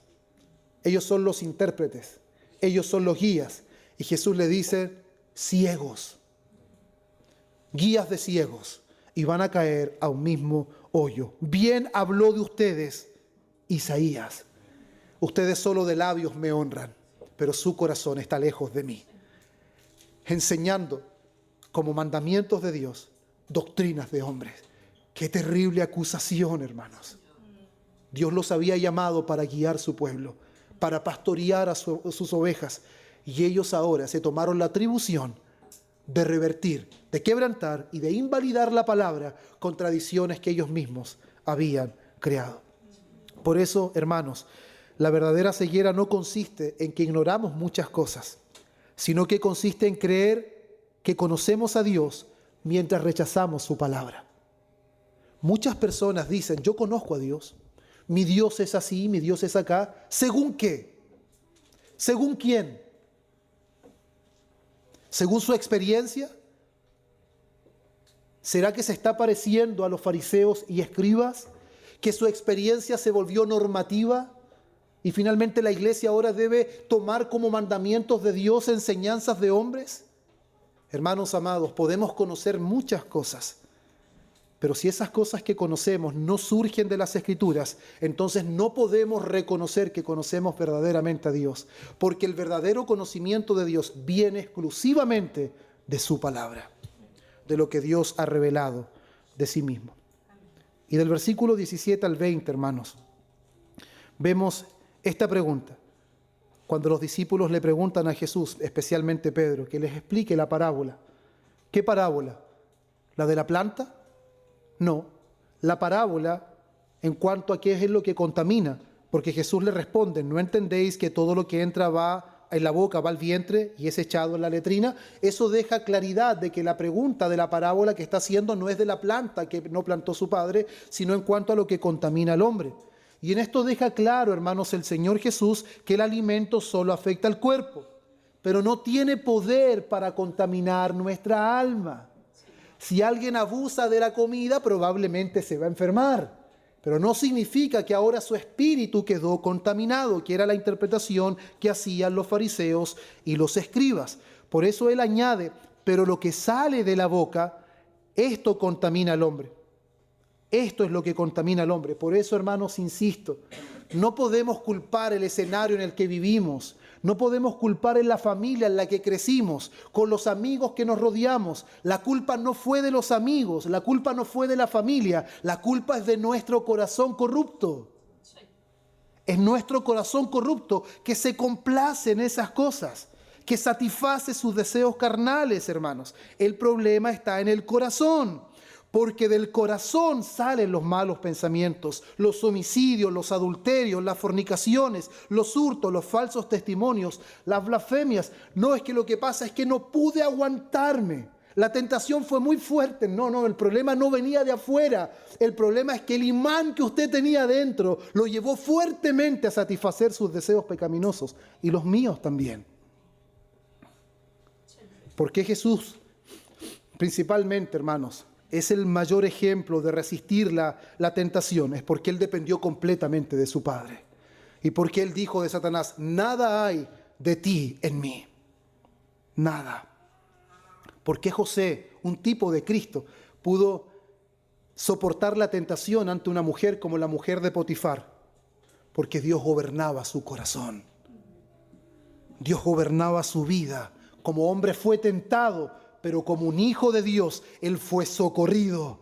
S1: ellos son los intérpretes, ellos son los guías. Y Jesús le dice, ciegos, guías de ciegos, y van a caer a un mismo hoyo. Bien habló de ustedes Isaías. Ustedes solo de labios me honran, pero su corazón está lejos de mí. Enseñando como mandamientos de Dios doctrinas de hombres. Qué terrible acusación, hermanos. Dios los había llamado para guiar su pueblo, para pastorear a sus ovejas, y ellos ahora se tomaron la atribución de revertir, de quebrantar y de invalidar la palabra con tradiciones que ellos mismos habían creado. Por eso, hermanos, la verdadera ceguera no consiste en que ignoramos muchas cosas, sino que consiste en creer que conocemos a Dios mientras rechazamos su palabra. Muchas personas dicen, yo conozco a Dios, mi Dios es así, mi Dios es acá. ¿Según qué? ¿Según quién? ¿Según su experiencia? ¿Será que se está pareciendo a los fariseos y escribas? ¿Que su experiencia se volvió normativa? Y finalmente la iglesia ahora debe tomar como mandamientos de Dios enseñanzas de hombres. Hermanos amados, podemos conocer muchas cosas, pero si esas cosas que conocemos no surgen de las Escrituras, entonces no podemos reconocer que conocemos verdaderamente a Dios, porque el verdadero conocimiento de Dios viene exclusivamente de su palabra, de lo que Dios ha revelado de sí mismo. Y del versículo 17 al 20, hermanos, vemos esta pregunta. Cuando los discípulos le preguntan a Jesús, especialmente Pedro, que les explique la parábola. ¿Qué parábola? ¿La de la planta? No, la parábola en cuanto a qué es lo que contamina, porque Jesús le responde, ¿no entendéis que todo lo que entra va en la boca, va al vientre y es echado en la letrina? Eso deja claridad de que la pregunta de la parábola que está haciendo no es de la planta que no plantó su padre, sino en cuanto a lo que contamina al hombre. Y en esto deja claro, hermanos, el Señor Jesús que el alimento solo afecta al cuerpo, pero no tiene poder para contaminar nuestra alma. Si alguien abusa de la comida, probablemente se va a enfermar. Pero no significa que ahora su espíritu quedó contaminado, que era la interpretación que hacían los fariseos y los escribas. Por eso él añade, pero lo que sale de la boca, esto contamina al hombre. Esto es lo que contamina al hombre. Por eso, hermanos, insisto, no podemos culpar el escenario en el que vivimos. No podemos culpar en la familia en la que crecimos, con los amigos que nos rodeamos. La culpa no fue de los amigos, la culpa no fue de la familia, la culpa es de nuestro corazón corrupto. Es nuestro corazón corrupto que se complace en esas cosas, que satisface sus deseos carnales, hermanos. El problema está en el corazón. Porque del corazón salen los malos pensamientos, los homicidios, los adulterios, las fornicaciones, los hurtos, los falsos testimonios, las blasfemias. No, es que lo que pasa es que no pude aguantarme. La tentación fue muy fuerte. No, el problema no venía de afuera. El problema es que el imán que usted tenía dentro lo llevó fuertemente a satisfacer sus deseos pecaminosos y los míos también. ¿Por qué Jesús principalmente, hermanos, es el mayor ejemplo de resistir la tentación, es porque él dependió completamente de su Padre. Y porque él dijo de Satanás, nada hay de ti en mí. Nada. ¿Por qué José, un tipo de Cristo, pudo soportar la tentación ante una mujer como la mujer de Potifar? Porque Dios gobernaba su corazón. Dios gobernaba su vida. Como hombre fue tentado, pero como un hijo de Dios, él fue socorrido.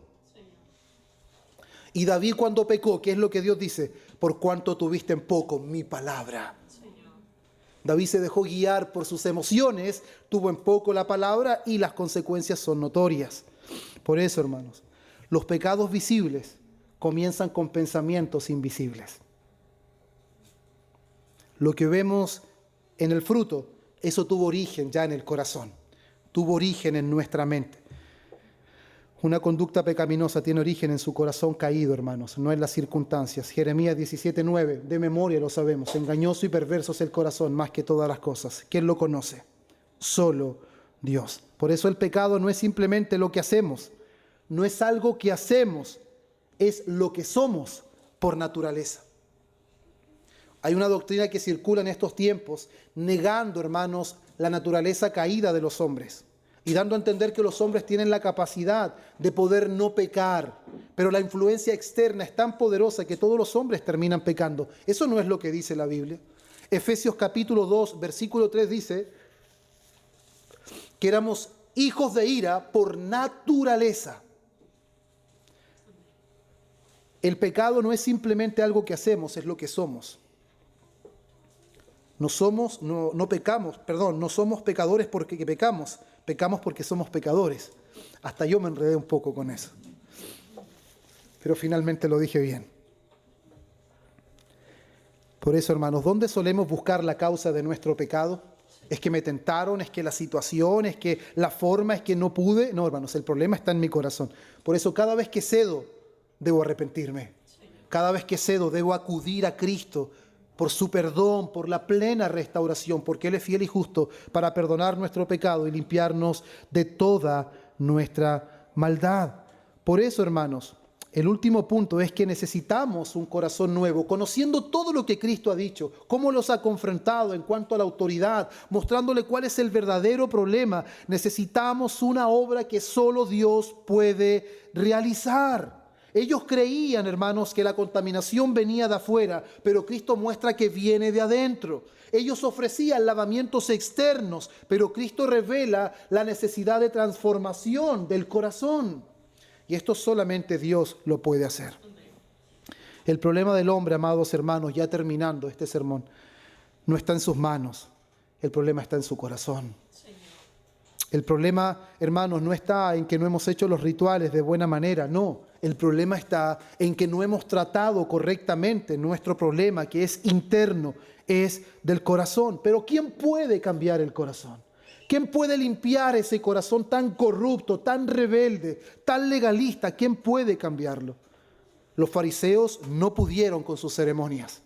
S1: Y David cuando pecó, ¿qué es lo que Dios dice? Por cuanto tuviste en poco mi palabra. David se dejó guiar por sus emociones, tuvo en poco la palabra y las consecuencias son notorias. Por eso, hermanos, los pecados visibles comienzan con pensamientos invisibles. Lo que vemos en el fruto, eso tuvo origen ya en el corazón, tuvo origen en nuestra mente. Una conducta pecaminosa tiene origen en su corazón caído, hermanos, no en las circunstancias. Jeremías 17:9, de memoria lo sabemos, engañoso y perverso es el corazón más que todas las cosas. ¿Quién lo conoce? Solo Dios. Por eso el pecado no es simplemente lo que hacemos, no es algo que hacemos, es lo que somos por naturaleza. Hay una doctrina que circula en estos tiempos negando, hermanos, la naturaleza caída de los hombres y dando a entender que los hombres tienen la capacidad de poder no pecar, pero la influencia externa es tan poderosa que todos los hombres terminan pecando. Eso no es lo que dice la Biblia. Efesios capítulo 2, versículo 3 dice que éramos hijos de ira por naturaleza. El pecado no es simplemente algo que hacemos, es lo que somos. No somos pecadores porque pecamos, pecamos porque somos pecadores. Hasta yo me enredé un poco con eso. Pero finalmente lo dije bien. Por eso, hermanos, ¿dónde solemos buscar la causa de nuestro pecado? ¿Es que me tentaron? ¿Es que la situación? ¿Es que la forma? ¿Es que no pude? No, hermanos, el problema está en mi corazón. Por eso cada vez que cedo, debo arrepentirme. Cada vez que cedo, debo acudir a Cristo por su perdón, por la plena restauración, porque Él es fiel y justo para perdonar nuestro pecado y limpiarnos de toda nuestra maldad. Por eso, hermanos, el último punto es que necesitamos un corazón nuevo, conociendo todo lo que Cristo ha dicho, cómo los ha confrontado en cuanto a la autoridad, mostrándole cuál es el verdadero problema. Necesitamos una obra que solo Dios puede realizar. Ellos creían, hermanos, que la contaminación venía de afuera, pero Cristo muestra que viene de adentro. Ellos ofrecían lavamientos externos, pero Cristo revela la necesidad de transformación del corazón. Y esto solamente Dios lo puede hacer. El problema del hombre, amados hermanos, ya terminando este sermón, no está en sus manos. El problema está en su corazón. El problema, hermanos, no está en que no hemos hecho los rituales de buena manera, no. El problema está en que no hemos tratado correctamente nuestro problema, que es interno, es del corazón. Pero ¿quién puede cambiar el corazón? ¿Quién puede limpiar ese corazón tan corrupto, tan rebelde, tan legalista? ¿Quién puede cambiarlo? Los fariseos no pudieron con sus ceremonias.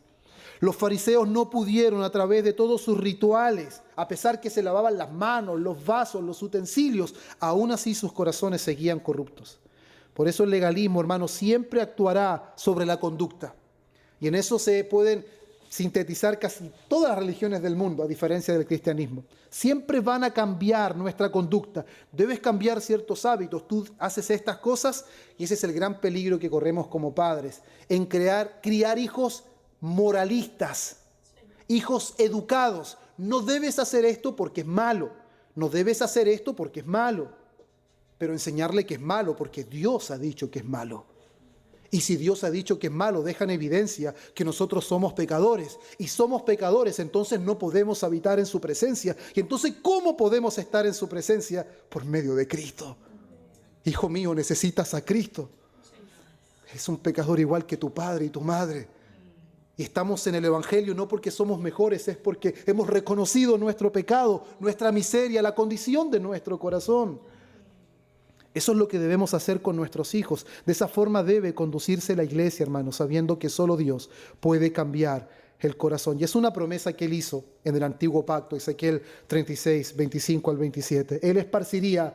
S1: Los fariseos no pudieron a través de todos sus rituales, a pesar que se lavaban las manos, los vasos, los utensilios, aún así sus corazones seguían corruptos. Por eso el legalismo, hermanos, siempre actuará sobre la conducta. Y en eso se pueden sintetizar casi todas las religiones del mundo, a diferencia del cristianismo. Siempre van a cambiar nuestra conducta. Debes cambiar ciertos hábitos. Tú haces estas cosas y ese es el gran peligro que corremos como padres, en criar hijos moralistas, hijos educados. No debes hacer esto porque es malo. No debes hacer esto porque es malo. Pero enseñarle que es malo porque Dios ha dicho que es malo. Y si Dios ha dicho que es malo, deja en evidencia que nosotros somos pecadores. Y somos pecadores, entonces no podemos habitar en su presencia. Y entonces, ¿cómo podemos estar en su presencia? Por medio de Cristo. Hijo mío, necesitas a Cristo. Es un pecador igual que tu padre y tu madre. Y estamos en el Evangelio no porque somos mejores, es porque hemos reconocido nuestro pecado, nuestra miseria, la condición de nuestro corazón. Eso es lo que debemos hacer con nuestros hijos. De esa forma debe conducirse la iglesia, hermanos, sabiendo que solo Dios puede cambiar el corazón. Y es una promesa que Él hizo en el antiguo pacto, Ezequiel 36, 25 al 27. Él esparciría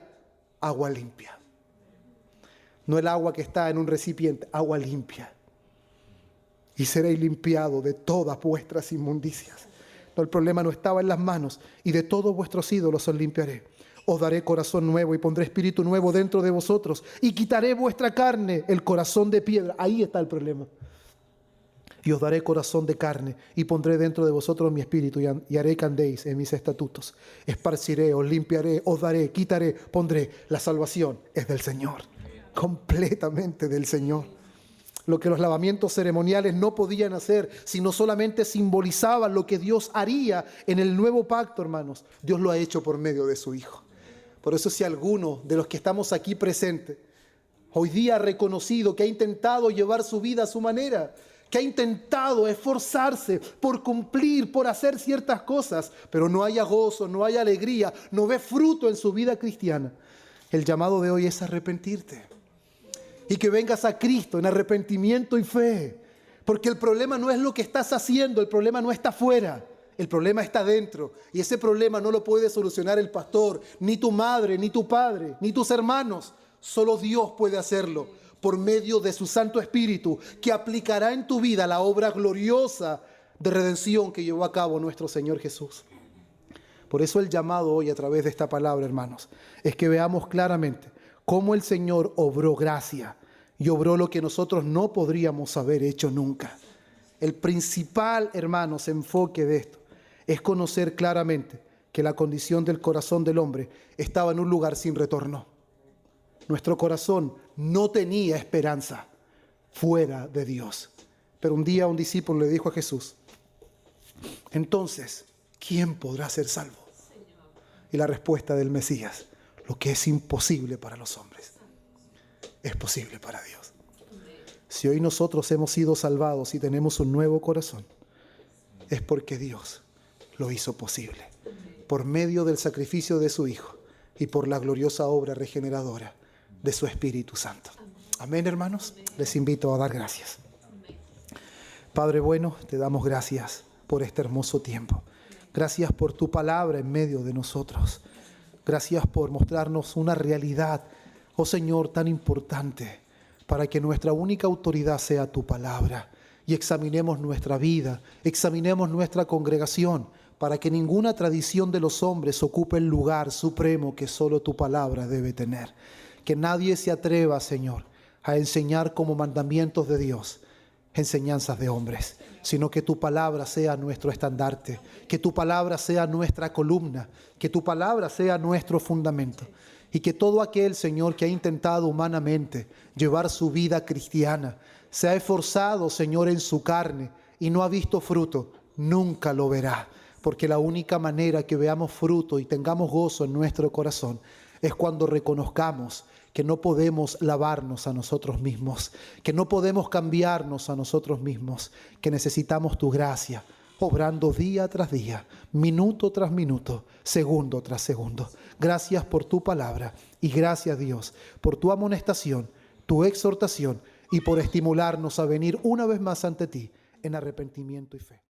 S1: agua limpia. No el agua que está en un recipiente, agua limpia. Y seréis limpiados de todas vuestras inmundicias. No, el problema no estaba en las manos. Y de todos vuestros ídolos os limpiaré. Os daré corazón nuevo y pondré espíritu nuevo dentro de vosotros. Y quitaré vuestra carne, el corazón de piedra. Ahí está el problema. Y os daré corazón de carne y pondré dentro de vosotros mi espíritu y haré que andéis en mis estatutos. Esparciré, os limpiaré, os daré, quitaré, pondré. La salvación es del Señor. Completamente del Señor. Lo que los lavamientos ceremoniales no podían hacer, sino solamente simbolizaban lo que Dios haría en el nuevo pacto, hermanos. Dios lo ha hecho por medio de su Hijo. Por eso si alguno de los que estamos aquí presentes, hoy día ha reconocido que ha intentado llevar su vida a su manera, que ha intentado esforzarse por cumplir, por hacer ciertas cosas, pero no haya gozo, no haya alegría, no ve fruto en su vida cristiana, el llamado de hoy es arrepentirte. Y que vengas a Cristo en arrepentimiento y fe. Porque el problema no es lo que estás haciendo, el problema no está afuera, el problema está dentro. Y ese problema no lo puede solucionar el pastor, ni tu madre, ni tu padre, ni tus hermanos. Solo Dios puede hacerlo por medio de su Santo Espíritu, que aplicará en tu vida la obra gloriosa de redención que llevó a cabo nuestro Señor Jesús. Por eso el llamado hoy a través de esta palabra, hermanos, es que veamos claramente cómo el Señor obró gracia y obró lo que nosotros no podríamos haber hecho nunca. El principal, hermanos, enfoque de esto es conocer claramente que la condición del corazón del hombre estaba en un lugar sin retorno. Nuestro corazón no tenía esperanza fuera de Dios. Pero un día un discípulo le dijo a Jesús: entonces, ¿quién podrá ser salvo? Y la respuesta del Mesías: lo que es imposible para los hombres es posible para Dios. Si hoy nosotros hemos sido salvados y tenemos un nuevo corazón, es porque Dios lo hizo posible, por medio del sacrificio de su Hijo y por la gloriosa obra regeneradora de su Espíritu Santo. Amén, hermanos. Les invito a dar gracias. Padre bueno, te damos gracias por este hermoso tiempo. Gracias por tu palabra en medio de nosotros. Gracias por mostrarnos una realidad, oh Señor, tan importante, para que nuestra única autoridad sea tu palabra. Y examinemos nuestra vida, examinemos nuestra congregación, para que ninguna tradición de los hombres ocupe el lugar supremo que solo tu palabra debe tener. Que nadie se atreva, Señor, a enseñar como mandamientos de Dios enseñanzas de hombres, sino que tu palabra sea nuestro estandarte, que tu palabra sea nuestra columna, que tu palabra sea nuestro fundamento. Y que todo aquel, Señor, que ha intentado humanamente llevar su vida cristiana, se ha esforzado, Señor, en su carne y no ha visto fruto, nunca lo verá. Porque la única manera que veamos fruto y tengamos gozo en nuestro corazón es cuando reconozcamos que no podemos lavarnos a nosotros mismos, que no podemos cambiarnos a nosotros mismos, que necesitamos tu gracia, obrando día tras día, minuto tras minuto, segundo tras segundo. Gracias por tu palabra y gracias, Dios, por tu amonestación, tu exhortación y por estimularnos a venir una vez más ante ti en arrepentimiento y fe.